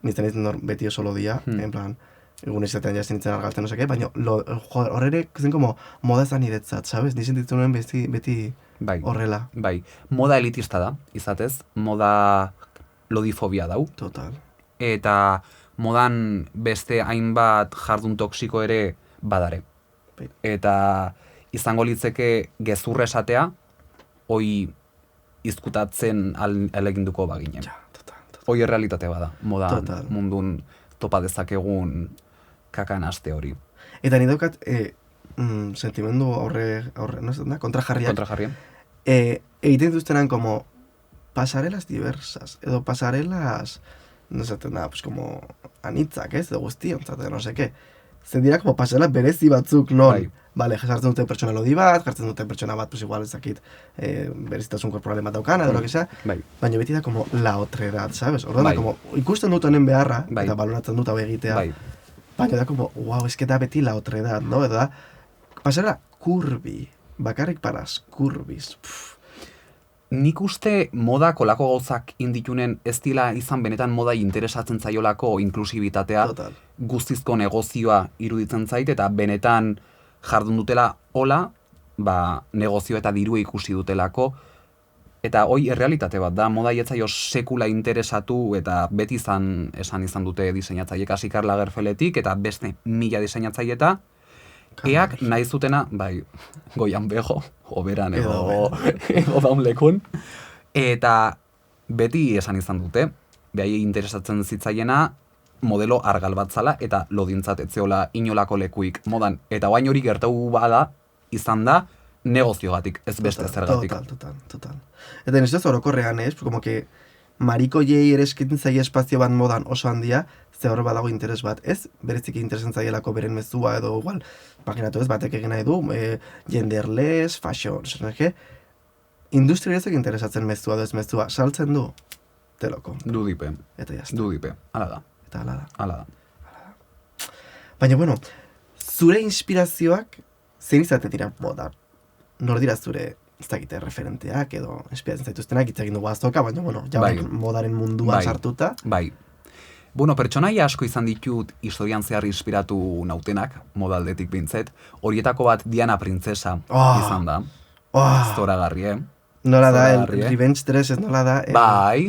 Nintzen beti oso lodia, en plan, egun izatean jazten nintzen argaltzen, no sé qué, baina hor ere, zen como, moda ezan niretzat, sabes? Ni sentitzen nuen beti Bai. horrela. Bai, moda elitista da, izatez, moda lodifobia dau, Total. eta modan beste hainbat jardun toksiko ere badare. Bai. Eta izango litzeke gezurra esatea, hoi izkutatzen aleginduko baginen. Ja, total. Hoi errealitate bada, moda Total. mundun topa dezakegun kakan aste hori. Eta ni daukat, sentimendu no da, kontrajarriak. Kontrajarrien? Egiten dituztenan como pasarelas diversas, edo pasarelas, no sé, pues como anitzak, ez, edo guztiontzat, no sé qué. Zer dira como pasarelas berezi batzuk, non? Bai. Vale, jartzen duten pertsona lodi bat, jartzen duten pertsona bat, pues igual ezakit, berezitasun korporalen bat daukana, edo lo que sea, Bai. baina beti da como la otredad, sabes? Orduan Bai. da como, ikusten dut honen beharra, Bai. eta baloratzen dut hau egitea, Bai. baina da como, wow, es que da beti la otredad, no? Edo da, pasarela kurbi, bakarrik paras kurbis. Nik uste moda kolako gauzak inditunen ez dila izan benetan moda interesatzen zaiolako inklusibitatea, Total. guztizko negozioa iruditzen zait, eta benetan jardun dutela hola, negozio eta dirua ikusi dutelako, eta hoi errealitate bat da, moda jetzaio sekula interesatu, eta beti esan izan dute diseinatzaiek hasi Karl Lagerfeldetik, eta beste 1000 diseinatzaieta, eak nahi zutena, bai, goian bego, oberan edo daunlekun, eta beti esan izan dute, behai interesatzen zitzaiena, modelo argal bat zala, eta lodintzat etzeola inolako lekuik modan. Eta oain hori gertau bada, izan da, negoziogatik, ez beste zergatik. Total. Eta niztez orokorrean, ez? Como que mariko jei ere eskitzen zaie espazio bat modan oso handia, ze hor badago interes bat, ez? Bereziki interesen zaielako beren mezua edo igual, paginatu ez, batek egin nahi du, genderless, fashion, zer industria ezek interesatzen mezua edo ez mezua, saltzen du, teloko. Dudipe, Eta jazta. dudipe, hala da, Eta hala da. hala da. Baina, bueno, zure inspirazioak zein izaten dira moda? Nor dira zure, ez dakite, referenteak edo inspiratzen zaituztenak, hitz egin dugu aztoka, baina, bueno, ja Bai. modaren munduan Bai. sartuta. Bai. Bueno, pertsonaia asko izan ditut historian zehar inspiratu nautenak, modaldetik bintzet. Horietako bat Diana Printzesa izan da. Oh, Zoragarri, nola da, Zoragarri, Revenge 3 ez nola da? Bai,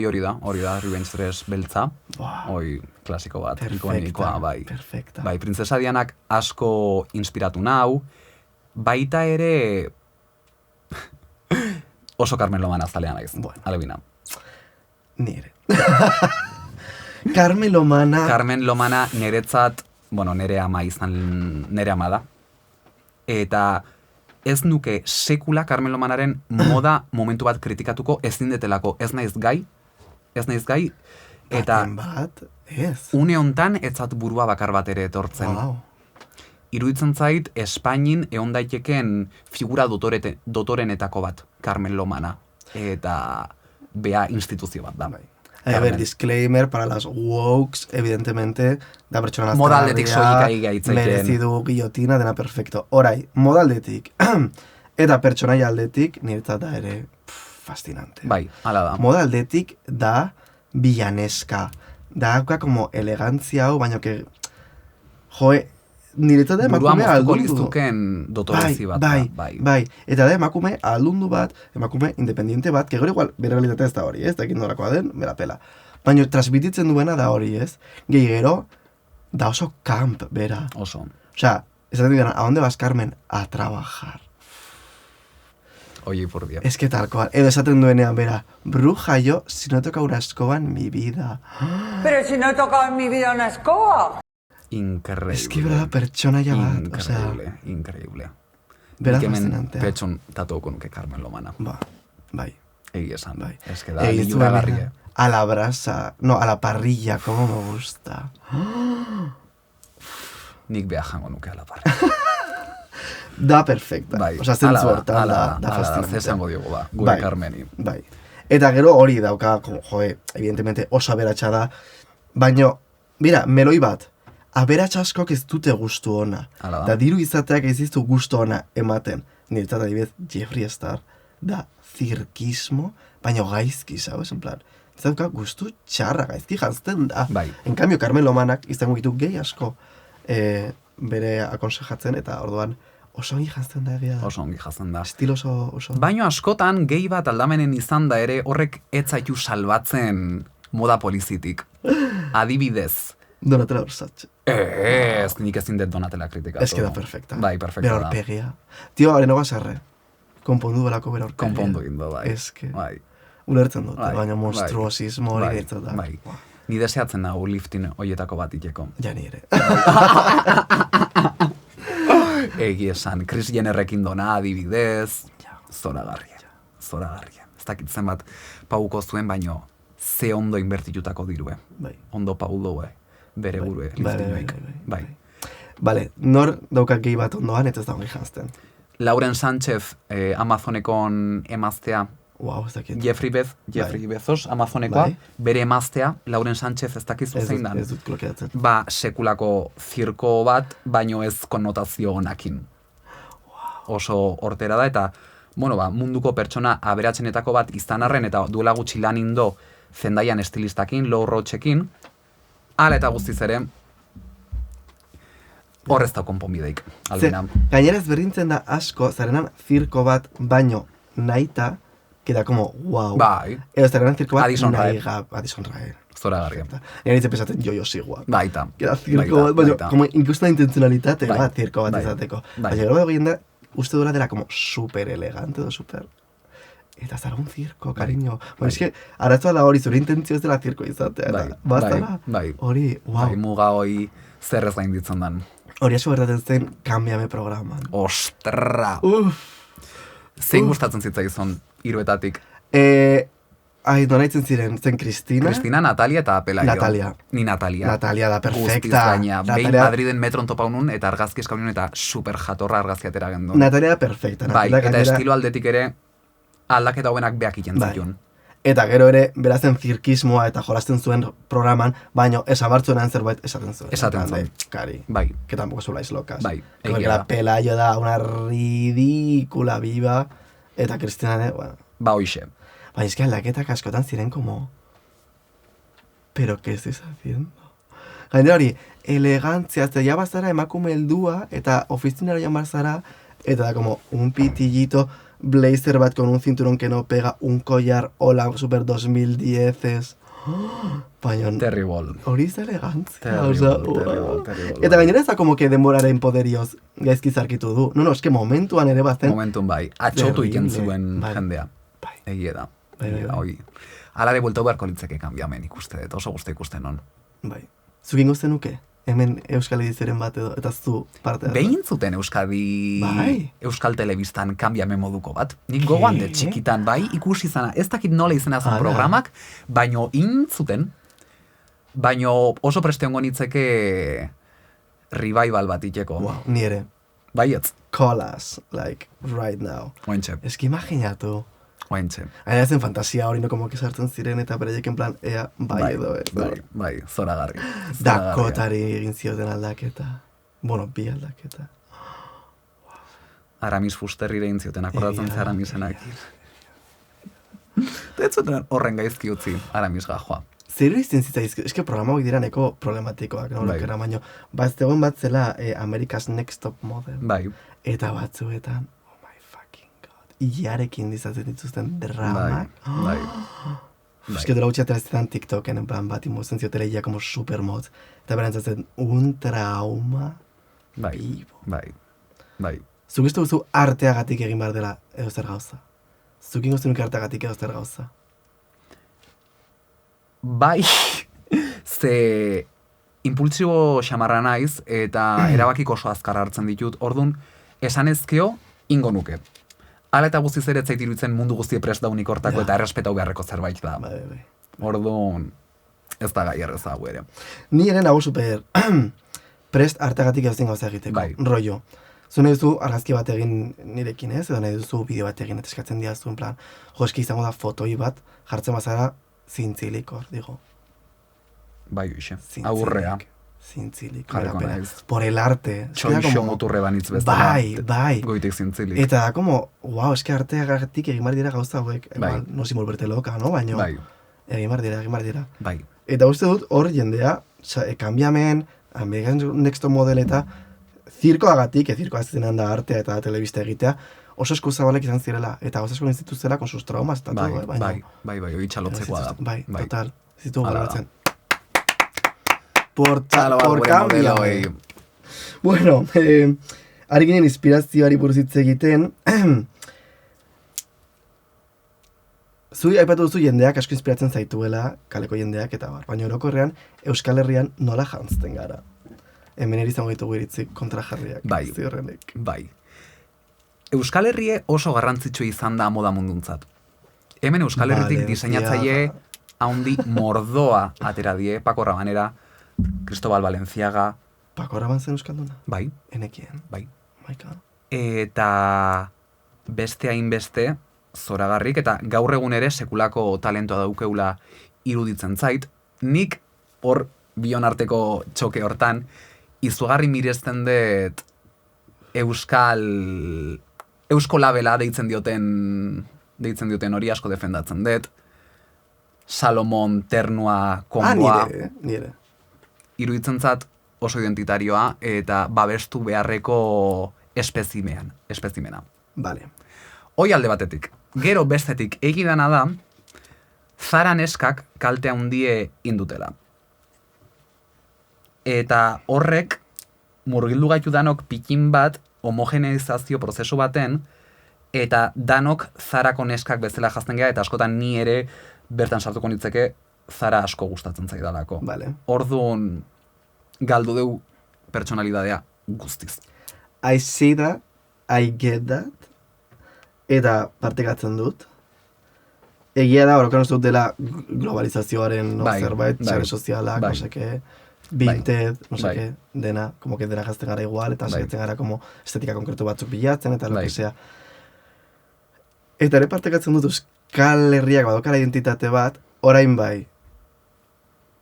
hori da, Revenge 3 beltza. Wow. Hoi, klasiko bat, Perfecta, ikonikoa, bai. perfecta. Bai, Printzesa Dianak asko inspiratu nau, baita ere oso Carmen Lomana zalea naiz, Bueno. alebina. Nire. Carmen Lomana. Carmen Lomana niretzat, bueno, nire ama da. Eta ez nuke sekula Carmen Lomanaren moda momentu bat kritikatuko ezin detelako, ez naiz gai, eta Baten bat, ez. une hontan etzat burua bakar bat ere etortzen. Wow. Iruditzen zait, Espainin egon daiteken figura dotorenetako bat, Carmen Lomana. Eta bea instituzio bat da. A ver, disclaimer para las wokes, evidentemente, da pertsona Modaldetik soilik ari gaitzaiken. merezi du guillotina, dena perfecto. Orai, modaldetik, eta pertsonaia aldetik, niretzat da ere fascinante. Bai, hala da. Modaldetik da villaneska. Da como elegantzia hau, baina que, joe, niretzat da Burua emakume moztuko aldundu. lizuken dotorezi bat. Bai. Eta da emakume aldundu bat, emakume independiente bat, que gero igual, bere realitatea ez da hori, ez? Dakin norakoa den, bera pela. Baina transmititzen duena da hori, ez? Gehi gero, da oso camp, bera. Oso. Osea, esaten dira, ¿a dónde vas, Carmen? A trabajar. Oye, por Dios. Es que tal cual. Edo esaten duenean, bera, bruja yo, si no toca una escoba en mi vida. Pero si no he tocado en mi vida una escoba. Increíble. Es que, verdad, pertsona ya bat, o sea... Increíble. Beraz Nik hemen fascinantea. petxon tatuoko nuke Carmen Lomana. Ba, bai. Egi esan. Bai. Ez que da, Egin liluragarri, zuen, a la brasa, no, a la parrilla, como me gusta. Nik beha jango nuke alaparri. Da perfecta. Bai, Osa, zentzu hortan da ze fascinantea. esango diogu ba, gure Bai, Carmeni. Bai. Eta gero hori dauka, evidentemente oso aberatsa da, baino, mira, meloi bat, aberatsa askok ez dute gustu ona. Hala da. Da diru izateak ez dizu gustu ona ematen. Niretzat adibidez, Jeffree Star da zirkismo, baino gaizki, sabes, en plan. Ez dauka gustu txarra, gaizki janzten da. Bai. En cambio, Carmen Lomanak izango ditu gehi asko bere akonsejatzen, eta orduan oso ongi janzten da egia da. Oso ongi jazen da. Estilo oso... Baino askotan gehi bat aldamenen izan da ere horrek ez zaitu salbatzen moda polizitik. Adibidez. Donatella Versace. Ez, nik ezin dut Donatella kritikatu. Ez que da perfecta. Bai, perfecta Bera da. aurpegia. Tio, haren sarre. Konpondu belako bera aurpegia. Konpondu indo, bai. Ez que... Bai. Ulertzen dut, Bai, baina monstruosismo hori bai, niretzat da. bai. Ni deseatzen nago liftin hoietako bat iteko. Ja ni ere. Egi esan, Kris Jennerrekin dona adibidez, zoragarria. Ez dakit zenbat pauko zuen, baino ze ondo inbertitutako dirue. Bai. Ondo paudoe, bere gurue liftinoik. Bai. Bale, nor daukat gehi bat ondoan, eta ez da ongi janzten. Lauren Sánchez, Amazonekon emaztea, Wow, ez dakit. Jeffrey Bezos, Amazonekoa, Bai. bere emaztea, Lauren Sánchez ez dakizu zein dan. Ez dut blokeatzen. Ba, sekulako zirko bat, baino ez konnotazio honakin. Oso hortera da, eta, bueno, ba, munduko pertsona aberatsenetako bat izan arren, eta duela gutxi lan indo Zendaian estilistakin, Low Rochekin, hala eta guztiz ere, horrez da konponbideik, albena. Gainera ezberdintzen da asko, zarenan zirko bat baino nahita, queda como, wow. Bai, Edo zarenan zirko bat Addison Rae. Addison Rae. zoragarria. Nire nintzen pesatzen jo sigua. Baita. Queda zirko bat, baina, como ikusten da intentzionalitate Bai, bat zirko bat bai, izateko. bai. Baina gero egin da, uste duela dela como super elegante edo super... Eta zara un zirko, cariño. Bueno, es que, arazoa da hori, zure intentzio ez dela zirko izatea. Bai, Eta, bastala, bai. hori, wow. Bai, muga hoi zerrez gainditzen dan. Hori asko gertatzen zen, Cambiame programan. Ostra! Zein gustatzen zitzaizun hiruetatik? Donaitzen ziren, zen Cristina. Cristina, Natalia eta Pelayo. Natalia. Ni Natalia. Natalia da Guztiz perfecta. gaina. Behin Madriden metron topaunun eta argazki eskaunun eta super jatorra argazki atera gendun. Natalia da perfecta. Bai, Natalia eta gainera- estilo aldetik ere aldaketa hobenak beak iten Bai. zituen. Eta gero ere, berazen zirkismoa eta jolasten zuen programan, baino esabartzuenan zerbait esaten zuen. Esaten En plan zuen. de, Cari, Bai, que tampoco soláis locas. Bai, Porque egia la da. Pelayo da una ridícula viva, eta Cristina ere, bueno. ba hoixe. Baina es que aldaketak askotan ziren como... Pero, ¿qué estáis haciendo? Gainera hori, elegantzia, eta ja bazara emakume heldua, eta ofizinara joan bazara, eta da como un pitillito, blazer bat con un cinturón que no pega, un collar, hola, super 2010-es. Baina, Terrible. hori ez da elegantzia. Terrible, osea, terrible, wow. terrible. Eta gainera ez da como que denboraren poderioz gaizki zarkitu du. No, es que momentuan ere bazen. Momentun bai, atxotu iken Terrible. zuen Bai. jendea. Bai. Egie da. Bai, Egie da, bai. hoi. Alare buelta beharko litzeke kanbiamen ikuste dut, oso guzti ikusten non. Bai. Zukin zenuke? Hemen Euskal Edizioren bat edo, eta zu parte hartu. Behin zuten Euskadi, Bai. Euskal Telebistan kanbiame moduko bat. Nik gogoan dut txikitan, bai, ikusi zana, ez dakit nola izena zen Hala. programak, baino intzuten, baino oso preste hongo nitzeke revival bat iteko. Wow, ni ere. Baietz, Call us, like, right now. ointxe, Ez que imaginatu. ointxe. Hain zen fantasia hori no como que sartzen ziren eta bereiek en plan, ea, bai edo ez. Bai, zoragarri. Dakotari egin zioten aldaketa. Bueno, bi aldaketa. Aramis Fusterrire egin zioten, akordatzen Egia ze da, Aramisenak. Eta ez zuten horren gaizki utzi, Aramis gajoa. Zer izten zitzaizk, eske programa hori dira neko problematikoak, no? Bai. Bai. Baino, zegoen bat zela America's Next Top Model. Bai, Eta batzuetan, oh my fucking god, ilarekin dizatzen dituzten dramak. bai. Es que dela gutxi aterazetan TikToken, en plan bat imozen ziotela ia como supermod. Eta berantzatzen, un trauma Bai, vivo. bai. Zuk uste duzu arteagatik egin behar dela edo zer gauza? Zuk ingo zenuke arteagatik edo zer gauza? Bai, ze impultsibo xamarra naiz eta erabakik oso azkar hartzen ditut. Orduan, esan ezkeo, ingo nuke. Hala eta guztiz ere ez zait iruditzen mundu guzti prest daunik hortako Ja. eta errespetau beharreko zerbait da. Bai. Orduan, ez da gai erreza hau ere. Ni ere nago super prest artegatik edozein gauza egiteko. Bai. Rollo. Zu nahi duzu argazki bat egin nirekin ez, edo nahi duzu bideo bat egin, eta eskatzen diazu, en plan, eski izango da fotoi bat, jartzen bazara, zintzilik hor, digo. Bai, hoxe, Zintzilik. aurrea. Zintzilik. Jarriko merapena. naiz. Por el arte. Es que da Txoixo como- muturre banitz bezala. Bai. Goitik zintzilik. Eta da, como, wow, eske arteagatik egin behar dira gauza hauek. Bai. Igual, no sin volverte loca, no? Baina, Bai, egin behar dira. bai. Eta uste dut, hor jendea, kanbiamen, American Next Top Model eta zirkoagatik, zirkoa zenan da artea eta telebista egitea, oso esku zabalek izan zirela, eta oso esku instituzela con sus traumas, eta Bai, todo, baina... hori txalotzekoa da. Bai, total, zitu Hala da. balotzen. Por Gure cambio. modeloei. Bueno, ari ginen inspirazioari buruz hitz egiten, zui aipatu duzu jendeak asko inspiratzen zaituela, kaleko jendeak eta bar, baina orokorrean Euskal Herrian nola jantzten gara. Hemen ere izango ditugu iritzik kontrajarriak. Bai. Ziurrenik. Bai. Euskal Herrie oso garrantzitsu izan da moda munduntzat. Hemen Euskal Herritik Vale, diseinatzaile haundi mordoa atera die, Paco Rabanera, Cristobal Valenciaga, Paco Rabanne zen euskalduna? bai, Enekien. bai. Maika. Eta beste hainbeste zoragarrik eta gaur egun ere sekulako talentoa daukeula iruditzen zait. Nik hor bion arteko txoke hortan izugarri miresten dut Eusko labela deitzen dioten hori asko defendatzen dut. Salomon, Ternua, Konboa, nire. iruditzen zat oso identitarioa eta babestu beharreko espezimena. Vale. Hoi alde batetik. Gero bestetik egidana da, Zara neskak kalte handie indutela. Eta horrek murgildu gaitu danok pikin bat homogeneizazio prozesu baten, eta danok Zarako neskak bezala jazten gara, eta askotan ni ere bertan sartuko nitzeke Zara asko gustatzen zaidalako. Vale. Orduan galdu deu pertsonalidadea guztiz. I see that, I get that, eta partekatzen dut. Egia da, orokan uste dut dela globalizazioaren Bai, zerbait, bai, sare sozialak, bai. no seke, Vinted, no bai. seke, dena, como que dena jazten gara igual, eta Bai. saiatzen gara como estetika konkretu batzuk bilatzen, eta lo Bai. que sea. Eta ere partekatzen dut Euskal Herriak badokala identitate bat, orain bai,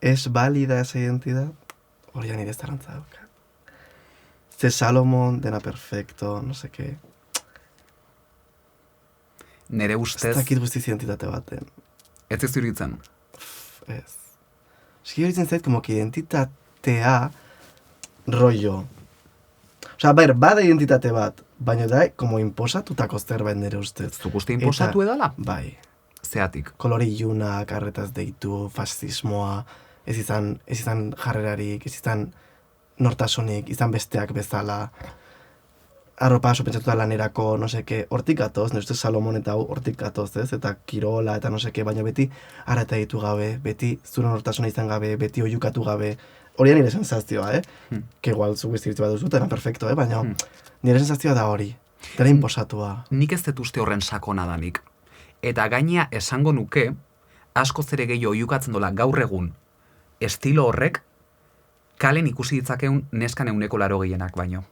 es válida esa identidad? Hori ja nire ez zarantza dauka. Ze Salomon, dena perfecto, no seke. Nere Ez ustez, dakit guztiz identitate baten. ez ez iruditzen. Ez. Eski horitzen zait, como que identitatea rollo. Osea, bada identitate bat, baina da, como imposatutako zerbait nire ustez. Zuk uste inposatu edala? Bai. Zeatik. Kolore ilunak, arretaz deitu, fascismoa, ez izan jarrerarik, ez izan nortasunik, izan besteak bezala, arropa aso pentsatu da lanerako, no seke, hortik gatoz, nire ustez Salomon eta hau hortik gatoz, ez? Eta kirola eta no seke, baina beti arreta ditu gabe, beti zure nortasuna izan gabe, beti oiukatu gabe, hori da nire sensazioa, Que igual zu guzti bat duzu, dena perfecto, baina nire sensazioa da hori, dela imposatua. Nik ez dut uste horren sakona danik. Eta gainea esango nuke, askoz ere gehiago oihukatzen dola gaur egun, estilo horrek, kalen ikusi ditzakeun neskan 80% baino.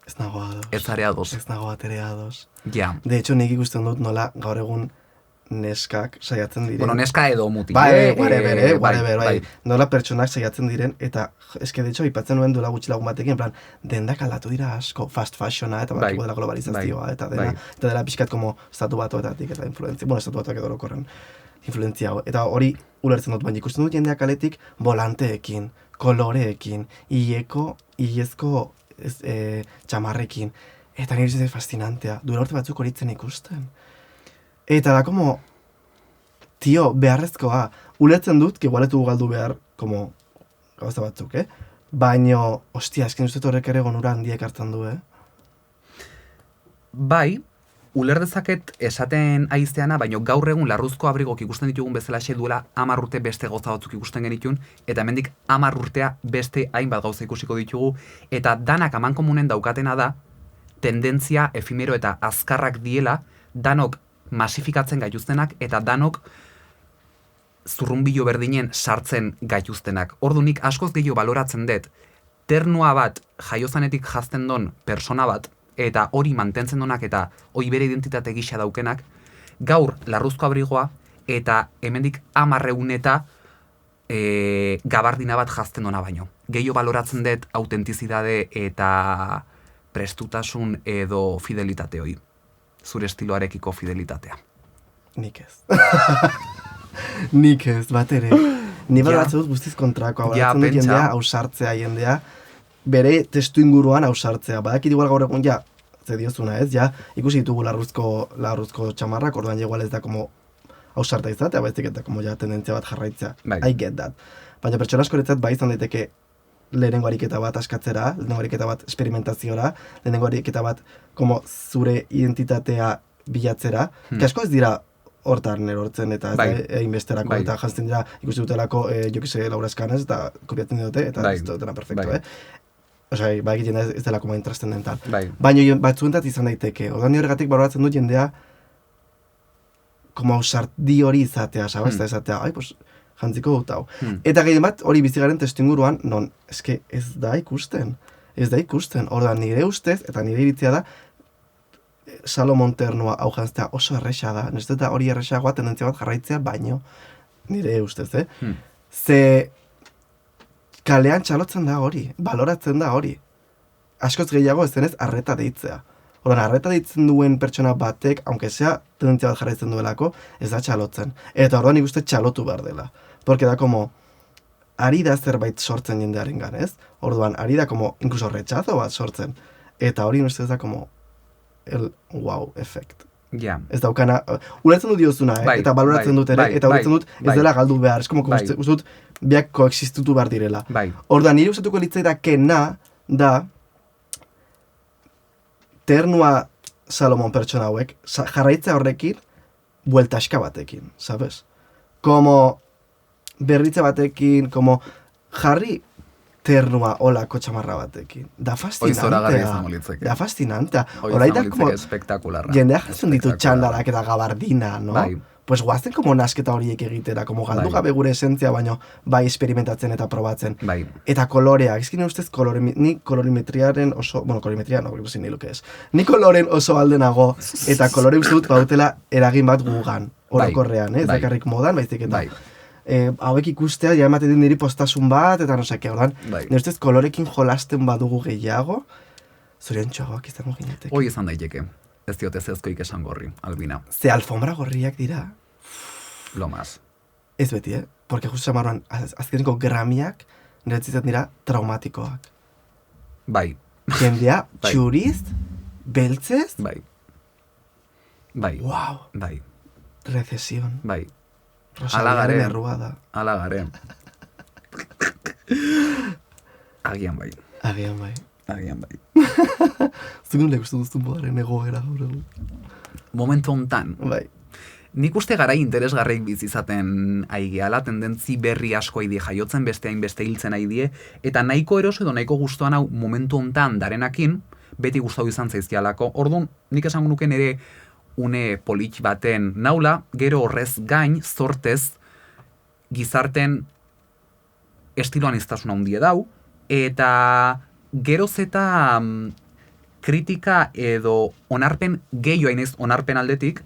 Ez nago ados. Ez zare ados. Ez nago batere ados. Ja. De hecho, nik ikusten dut nola gaur egun neskak saiatzen diren. Bueno, neska edo mutil. Bai, whatever, bai. bai. Nola pertsonak saiatzen diren, eta, eske, de hecho, aipatzen nuen duela gutxi lagun batekin, en plan, dendak aldatu dira asko, fast fashiona, eta Bai, bakiko dela globalizazioa, bai, eta bai. dela pixkat como estatu batuetatik, eta influentzia, bueno, estatu batuak edo orokorren influentzia hau. Eta hori ulertzen dut, baina ikusten dut jendeak aletik volanteekin, koloreekin, ilezko txamarrekin, eta nire izan fascinantea, duela urte batzuk horitzen ikusten. Eta da, como, tio, beharrezkoa, ulertzen dut, que igualetu galdu behar, como, gauza batzuk, Baina, ostia, esken uste horrek ere gonura handiek hartzen du, Bai, uler dezaket esaten aizeana, baina gaur egun larruzko abrigok ikusten ditugun bezalaxe duela 10 urte beste gauza batzuk ikusten genitun, eta hemendik 10 urtea beste hainbat gauza ikusiko ditugu, eta danak amankomunen daukatena da, tendentzia efimero eta azkarrak diela, danok masifikatzen gaituztenak eta danok zurrunbilo berdinen sartzen gaituztenak. Ordunik askoz gehiago baloratzen dut, ternua bat jaiozanetik jazten don persona bat, eta hori mantentzen donak eta hori bere identitate gisa daukenak, gaur larruzko abrigoa eta hemendik 10 eta gabardina bat jazten dona baino. Gehiago baloratzen dut autentizidade eta prestutasun edo fidelitate hoi. Zure estiloarekiko fidelitatea. Nik ez. Nik ez, bat ere. Ni baloratzen dut guztiz kontrakoa. Baloratzen dut jendea ausartzea, jendea bere testu inguruan ausartzea. Badakit igual gaur egun, ze diozuna ez, ikusi ditugu larruzko txamarrak, orduan igual ez da como ausarta izatea, baizik eta como tendentzia bat jarraitzea. I get that. Baina pertsona askoretzat bai izan daiteke lehenengo ariketa bat askatzera, lehenengo ariketa bat esperimentaziora, lehenengo ariketa bat como zure identitatea bilatzera, que asko ez dira hortan erortzen eta egin besterako eta jantzen dira ikusi dutelako, Laura Escanes eta kopiatzen dute eta ez dutena perfecto, Osea, egiten ez dela como intrascendental. Baina batzuentzat izan daiteke, ordan ni horregatik baloratzen dut jendea como ausardi hori izatea, sabes, eta izatea, pues jantziko dut hau. Eta gehien bat hori bizigaren testu inguruan, non, eske ez da ikusten. Ordan nire ustez, eta nire iritzia da, Salomon ternua hau jantzea oso erresa da, nire da hori erresagoa tendentzia bat jarraitzea, baino, nire ustez, Ze kalean txalotzen da hori, baloratzen da hori. Askoz gehiago ez zenez arreta deitzea. Ordan, arreta deitzen duen pertsona batek, aunque sea tendentzia bat jarraitzen duelako, ez da txalotzen. Eta ordan nik uste txalotu behar dela. Porque da como, ari da zerbait sortzen jendearen ez? Orduan, ari da como, incluso rechazo bat sortzen. Eta hori ez da como, el wow effect. Ez daukana, ulertzen dut diozuna, eta baloratzen dut ere, eta ulertzen dut ez dela galdu behar. Ez como, uste dut, biak koexistutu behar direla. Ordan, nire ustatuko litzaidakena da, ternua Salomon pertsona hauek, jarraitza horrekin, bueltaska batekin, sabes? Como berritza batekin, como jarri ternua olako txamarra batekin. Da fascinantea. Da fascinantea. Horai da, como, jendea jatzen ditu txandalak eta gabardina, no? Pues guazten como nasketa horiek egitera, como galdu gabe gure esentzia, baino bai experimentatzen eta probatzen. Eta koloreak, ezkin ustez ni kolorimetriaren oso, kolorimetria no, sin ni lo que es. Ni koloren oso aldenago, eta kolore uste dut bautela eragin bat gugan, orokorrean, ez dakarrik modan, baizik eta. Hauek ikustea, ematen din niri postasun bat, eta no seke, ordan, nire ustez kolorekin jolasten badugu gehiago, zorion txoak izango gineteke. Hoi izan daiteke. Ez diote zezkoik esan gorri, Albina. Ze alfombra gorriak dira. Lo más. Ez beti, Porque justu zamarroan, azkeneko gramiak, niretzizat dira traumatikoak. Bai. Jendea, txuriz, beltzez. Bai. Wow. Bai. Recesión. Bai. Rosalía erruada. Ala garen. Agian bai. Zugun lekustu duztun bodaren egoera gaur egun. Momentu hontan. Bai. Nik uste garai interesgarreik bizizaten aigeala, tendentzi berri asko haidie jaiotzen, beste hainbeste hiltzen haidie, eta nahiko eroso edo nahiko gustuan hau momentu hontan darenakin, beti gustau izan zaizkialako. Orduan, nik esango nuken ere une polit baten naula, gero horrez gain, zortez, gizarten estiloan iztasuna hundie dau, eta geroz eta kritika edo onarpen gehiago hainez onarpen aldetik,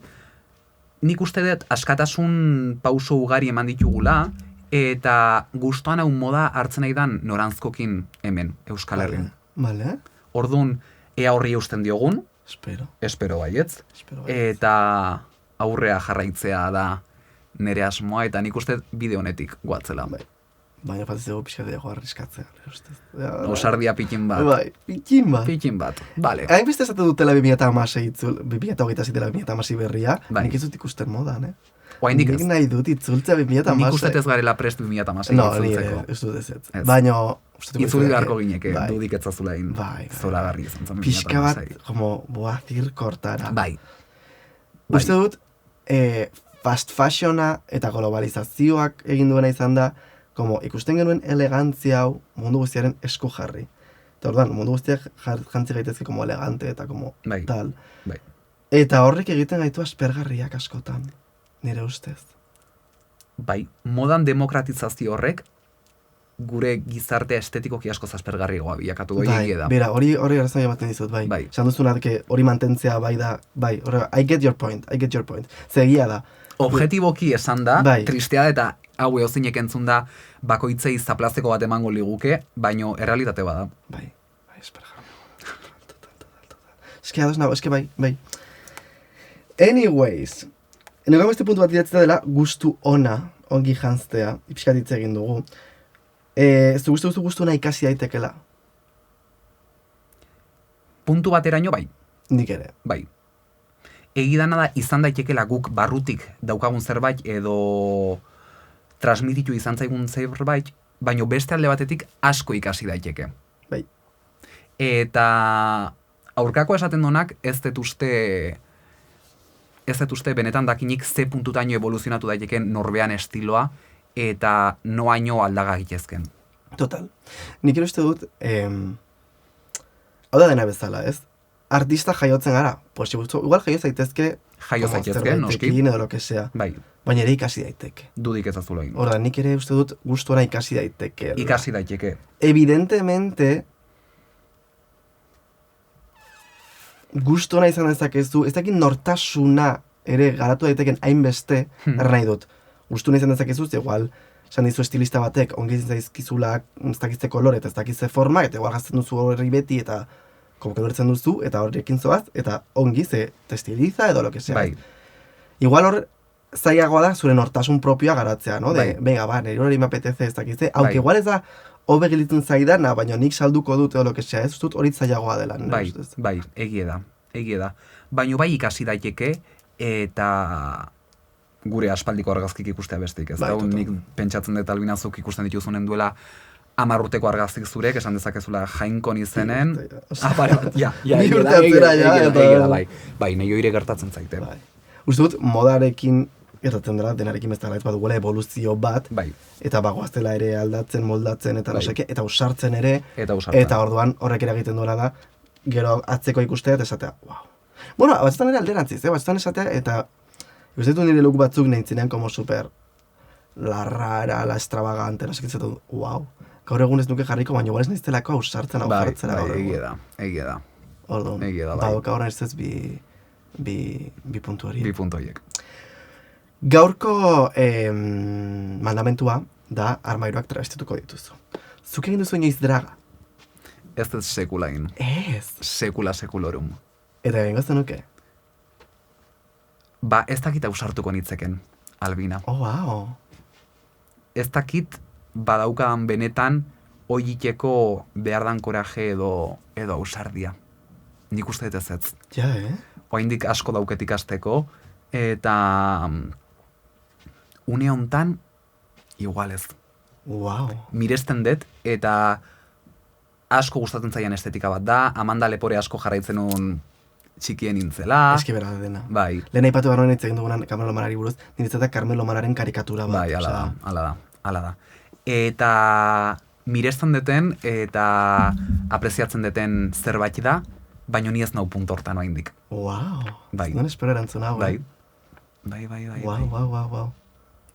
nik uste dut askatasun pauso ugari eman ditugula, eta gustoan hau moda hartzen aidan norantzkokin hemen, Euskal Herrin. Vale. Orduan, ea horri eusten diogun, Espero baietz, eta aurrea jarraitzea da nire asmoa, eta nik uste bide honetik guatzela. Baina fatizego pixka dago arriskatzea. Osardia pikin bat. Bai, pikin bat. Bale. Hain beste esate dutela 2026 dela 2026 berria, nik ez dut ikusten modan, Nik nahi dut itzultzea 2026. Nik uste ez garela prest 2026 itzultzeko. No, ez dut ez. Baina, itzuli beharko gineke, dudik etzazulain zoragarri izan zen 2026. Pixka bat, como, zirkortara. Bai. Uste dut, fast fashiona eta globalizazioak egin duena izan da, como ikusten genuen elegantzia hau mundu guztiaren esku jarri. Eta orduan, mundu guztiak jantzi gaitezke como elegante eta como Bai. tal. Bai. Eta horrek egiten gaitu aspergarriak askotan, nire ustez. Bai, modan demokratizazio horrek gure gizarte estetikoki asko aspergarriagoa bilakatu doi egia da. Bera, hori arrazoi ematen dizut, bai. Bai. Esan duzuna, hori mantentzea bai da, bai, I get your point. Ze egia da. Objetiboki esan da, Bai. tristea da eta hau eozinek entzun da bakoitzei zaplazeko bat emango liguke, baino errealitate bada. Bai, aspergarria. Total. Eske ados nago, eske bai. Anyways, nago beste puntu bat idatzea dela gustu ona, ongi janztea, pixkat hitz egin dugu. Ez du gustu ona ikasi daitekela? Puntu bateraino bai, Nik ere. bai. Egidana da izan daitekela guk barrutik daukagun zerbait edo transmititu izan zaigun zerbait, baino beste alde batetik asko ikasi daiteke. Bai. Eta aurkako esaten donak ez dut uste benetan dakinik ze puntutaino evoluzionatu daiteken norbean estiloa eta noaino aldaga gitezken. Total. Nik uste dut, hau da dena bezala, ez? Artista jaiotzen gara. Pues igual jaio zaitezke Jaio como zaitezke, zerbaitekin noski. edo lo que sea. Bai, Baina ere ikasi daiteke. dudik ez azula egin. Horda, nik ere uste dut gustora ikasi daiteke. Ikasi daiteke. Evidentemente, gustona izan dezakezu, ez dakit nortasuna ere garatu daiteken hainbeste, erra nahi dut. Gustuna izan dezakezu, igual, esan dizu estilista batek, ongi zaizkizula ez dakizte kolore eta ez dakizte forma, eta igual gazten duzu horri beti eta como que ulertzen duzu, eta horrekin zoaz, eta ongi ze estiliza edo lo que sea. Bai, Igual hor zailagoa da zure nortasun propioa garatzea, no? Bai. De, venga, nire hori mapeteze ez dakizte, aunque Bai. igual ez da hobe gelitzen zaidana, baina nik salduko dut edo lo que sea, ez dut hori zailagoa dela, nire bai, ustez. bai, egie da. Baino bai ikasi daiteke eta gure aspaldiko argazkik ikustea bestik, ez Bai, da? total. Nik pentsatzen dut albinazuk ikusten dituzunen duela 10 urteko argaztik zurek, esan dezakezula jainkon izenen. Ja, Bi urte atzera, ja, eta- bai, nahi oire gertatzen zaite. Bai. Uste dut, modarekin, gertatzen dela, denarekin bezala, ez baduela evoluzio bat, Bai, eta bagoaztela ere aldatzen, moldatzen, eta Bai. noseke, eta usartzen ere, eta usartzen. eta orduan horrek ere egiten duela da, gero atzeko ikustea eta esatea, wow. Bueno, batzutan ere alderantziz, batzutan esatea, eta uste dut nire look batzuk nahintzinean como super la rara, la extravagante, no sé dut, wow. Gaur egun ez nuke jarriko, baina igual ez naiztelako ausartzen, hau Bai, jartzera gaur bai, egun. egia da. Orduan, egia da, bai. badoka horren ez bi puntu hori. Bi puntu horiek. Gaurko mandamentua da armairuak travestituko dituzu. Zuk egin duzu inoiz draga? Ez dut sekula egin. Ez. Sekulorum. Eta egingo zenuke? Ba, ez dakit ausartuko nitzeken, Albina. Oh, wow. Ez dakit badaukan benetan oiteko behar dan koraje edo ausardia. Nik uste dut ez. Ja, Oraindik asko dauket ikasteko, eta une hontan igual ez. Wow. Miresten dut, eta asko gustatzen zaian estetika bat da, Amanda Lepore asko jarraitzen nun txikien nintzela. Eski bera dena. Bai, Lehen aipatu barroen hitz egin dugunan Carmelo Manari buruz, niretzat Carmelo Manaren karikatura bat. bai, ala da. Eta miresten duten eta apreziatzen duten zerbait da, baino ni ez nau puntu hortan oraindik. Wow. Bai. Non espero erantzun hau. Bai. Bai. Wow.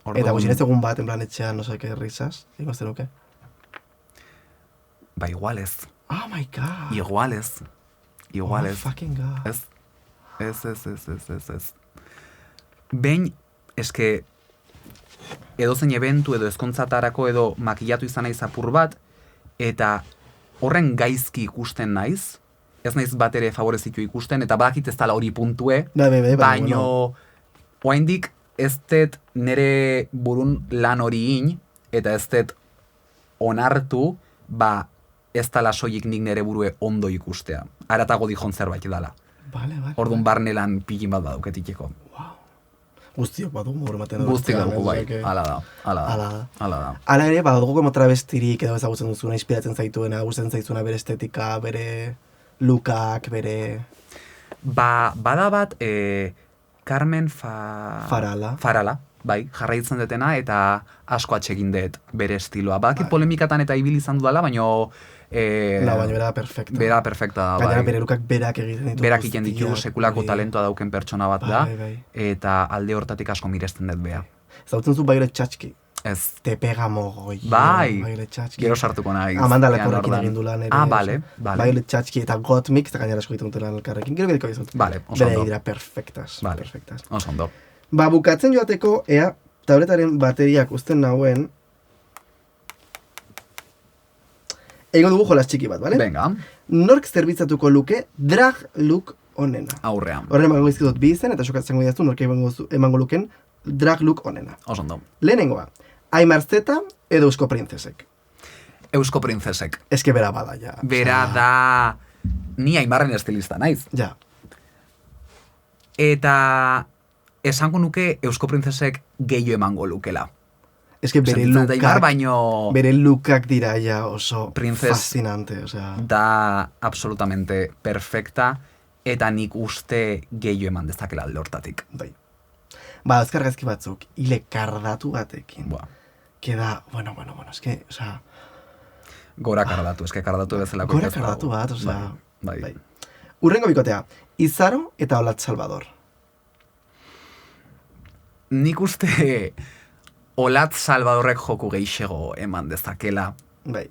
Orduan- Eta guzien ez egun bat, en plan etxean, no sé qué risas, egingo zenuke? Ba, igual ez. Oh my god. Igual ez. Oh fucking god. Ez. Behin, eske, edozein eventu edo ezkontzatarako edo makillatu izan naiz apur bat, eta horren gaizki ikusten naiz, ez naiz bat ere favorezitu ikusten, eta badakit ez dala hori puntue, Bai, baino, oraindik ez dut nere burun lan hori in, eta ez dut onartu, ba, ez dala soilik nik nere burue ondo ikustea. Aratago dijon zerbait dala. Vale. Orduan barnelan pilin bat badauketikeko. Guztiok badugu hor ematen Guztik dugu, bai. que- Hala da. Hala da. Hala ere, badugu como travestirik edo ezagutzen duzuna, inspiratzen zaituena, gustatzen zaizuna bere estetika, bere lookak, bere... Ba, bada bat, Carmen Farala. bai, jarraitzen detena eta asko atsegin dut bere estiloa. Badakit polemikatan eta ibili izan dudala, baino baina bera perfecta. Bera perfecta da, Gainera bai. bere lukak berak egiten ditu. Berak egiten ditu guztiak, sekulako hori. talentoa dauken pertsona bat da, Bai. eta alde hortatik asko miresten dut bea. Zautzen zu Violet Chachki. Ez, Te pega mogollon. bai, Violet Chachki. gero sartuko naiz. Amanda Ea Leporrekin nordan. egin du lan ere. Bale. Violet Chachki eta Gottmik, eta gainera asko egiten dute lan elkarrekin. Gero bediko dizut. Bale, oso Bere ondo. dira perfectas. Bale, Perfectas. oso ondo. Ba, bukatzen joateko, ea, tabletaren bateriak uzten nauen, egingo dugu jolas txiki bat, bale? Venga, Nork zerbitzatuko luke drag look onena? aurrean. Horren emango izkidot bi izen, eta sokatzen goiaztu nork emango luken drag look onena. Oso ondo. Lehenengoa, Aimar Zeta edo Eusko Printzesek. Eusko Printzesek. Eske bera bada, ja. Bera da... Ni Aimarren estilista naiz. Ja. Eta esango nuke Eusko Printzesek gehiago emango lukela. Eske bere Sentitzen da Aimar, lookak, baino bere lookak dira ja oso Printzes- fascinante, osea. da absolutamente perfecta, eta nik uste gehiago eman dezakela alde hortatik. Bai. Ba, azkargazki batzuk, hile kardatu batekin. Buah. Queda, bueno, eske, osea, Gora kardatu, eske kardatu bezalako. gora ez dago. kardatu bat, osea. Bai. Urrengo bikotea, Izaro eta Olat Salvador. Nik uste Olat Salvadorrek joku geixego eman dezakela. Bai.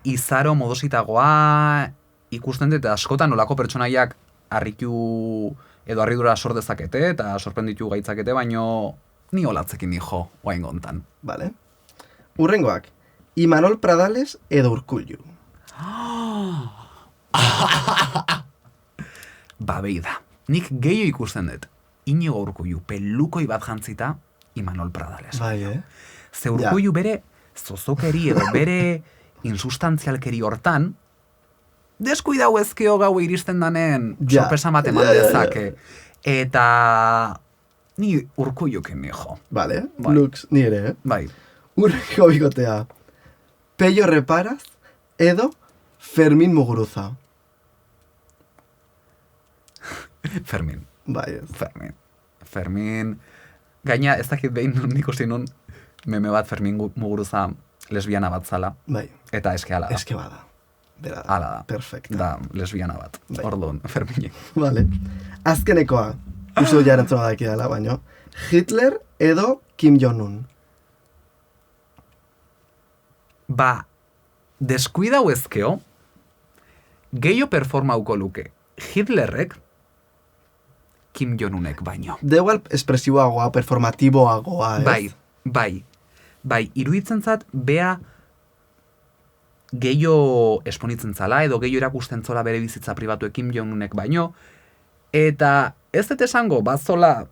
Izaro modositagoa ikusten dut askotan olako pertsonaiak harritu edo harridura sor dezakete eta sorprenditu gaitzakete, baino ni olatzekin nijo oain gontan. Vale. Urrengoak, Imanol Pradales edo Urkullu. Ba, beida. Nik gehiago ikusten dut. Inigo Urkullu pelukoi bat jantzita Imanol Pradales. Bai, Ze Urkullu bere zozokeri edo bere insustantzialkeri hortan, deskuidau ezkeo gau iristen danen Ja. sorpresa bat eman Ja. dezake. Eta ni Urkullukin nijo. Vale, Bai. Lux, ni ere, Bai. Urrengo bikotea, Pello Reparaz edo Fermín Muguruza. Fermin. Bai, ez. Fermin. Gaina, ez dakit behin nik ikusi nun meme bat Fermin Muguruza lesbiana bat zala. Bai, Eta eske ala da. eske bada. Bera da. Ala da. Perfecta. Da, lesbiana bat. Bai. Orduan, Ferminek. Vale. Azkenekoa, uste dut jaren zona daki dela, baino. Hitler edo Kim Jong-un. Ba, deskuidau ezkeo, gehiago performauko luke Hitlerrek Kim Jong-unek baino. Da igual espresiboagoa, performatiboagoa, ez? Bai, iruditzen zat, bea gehiago esponitzen zala, edo gehiago erakusten zola bere bizitza pribatu Kim Jong-unek baino, eta ez dut esango, bazola,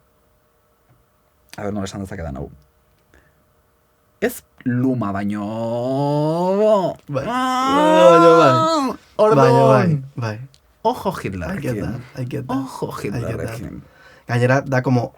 a ber, nola esan dezakedan hau, ez luma baino... Bai. Orduan, Baina bai. ojo I get Hitlerrekin. that, I get that. Ojo Hitlerrekin. Gainera, da como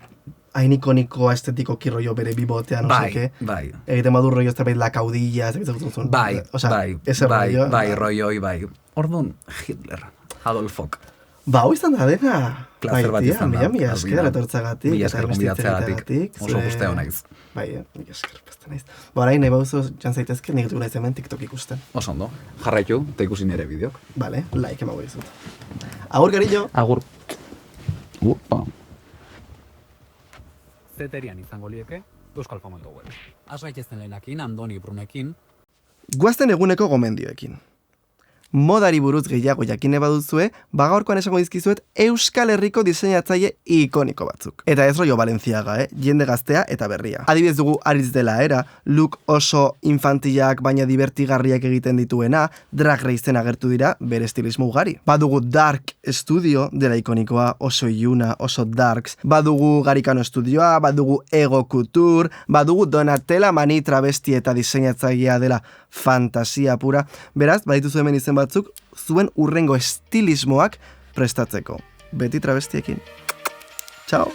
hain ikonikoa estetiko kirroio bere bibotean, no Bai, seke. bai. Egiten badu rollo ez la caudilla, ez dakit zuen. Bai, Osea, bai, ese bai, rollo. bai, roioi, bai. Orduan, Hitler, Adolfok. Ba, hau izan da dena. Placer bat izan da. Mila esker Albina. etortzagatik. Mila eta esker abesti gonbidatzeagatik. egiteagatik, Oso ze- gusteo naiz. Bai, mila esker, beste naiz. Ba, orain nahi bauzu jan zaitezke, nik dugu naiz hemen TikTok ikusten. Oso ondo. Jarraitu, eta ikusi nire bideok. Vale, like emago dizut. Agur, garillo. Agur. Upa. Zeterian izango lieke, Euskal Fomento web. Az gaitezen lehenakin, Andoni Brunekin. Guazten eguneko gomendioekin. Modari buruz gehiago jakine baduzue, bagaurkoan esango dizkizuet Euskal Herriko diseinatzaile ikoniko batzuk. Eta ez rollo Balenciaga, jende gaztea eta berria. Adibidez dugu Aritz de la Era, look oso infantilak baina divertigarriak egiten dituena, Drag Raceen agertu dira bere estilismo ugari. Badugu Dark Studio, dela ikonikoa, oso iluna, oso darks. Badugu Garikano Studioa, badugu Ego Couture, badugu Donatella Mani travesti eta diseinatzailea dela fantasia pura. Beraz, badituzu hemen izen batzuk, zuen urrengo estilismoak prestatzeko. Beti travestiekin. Ciao!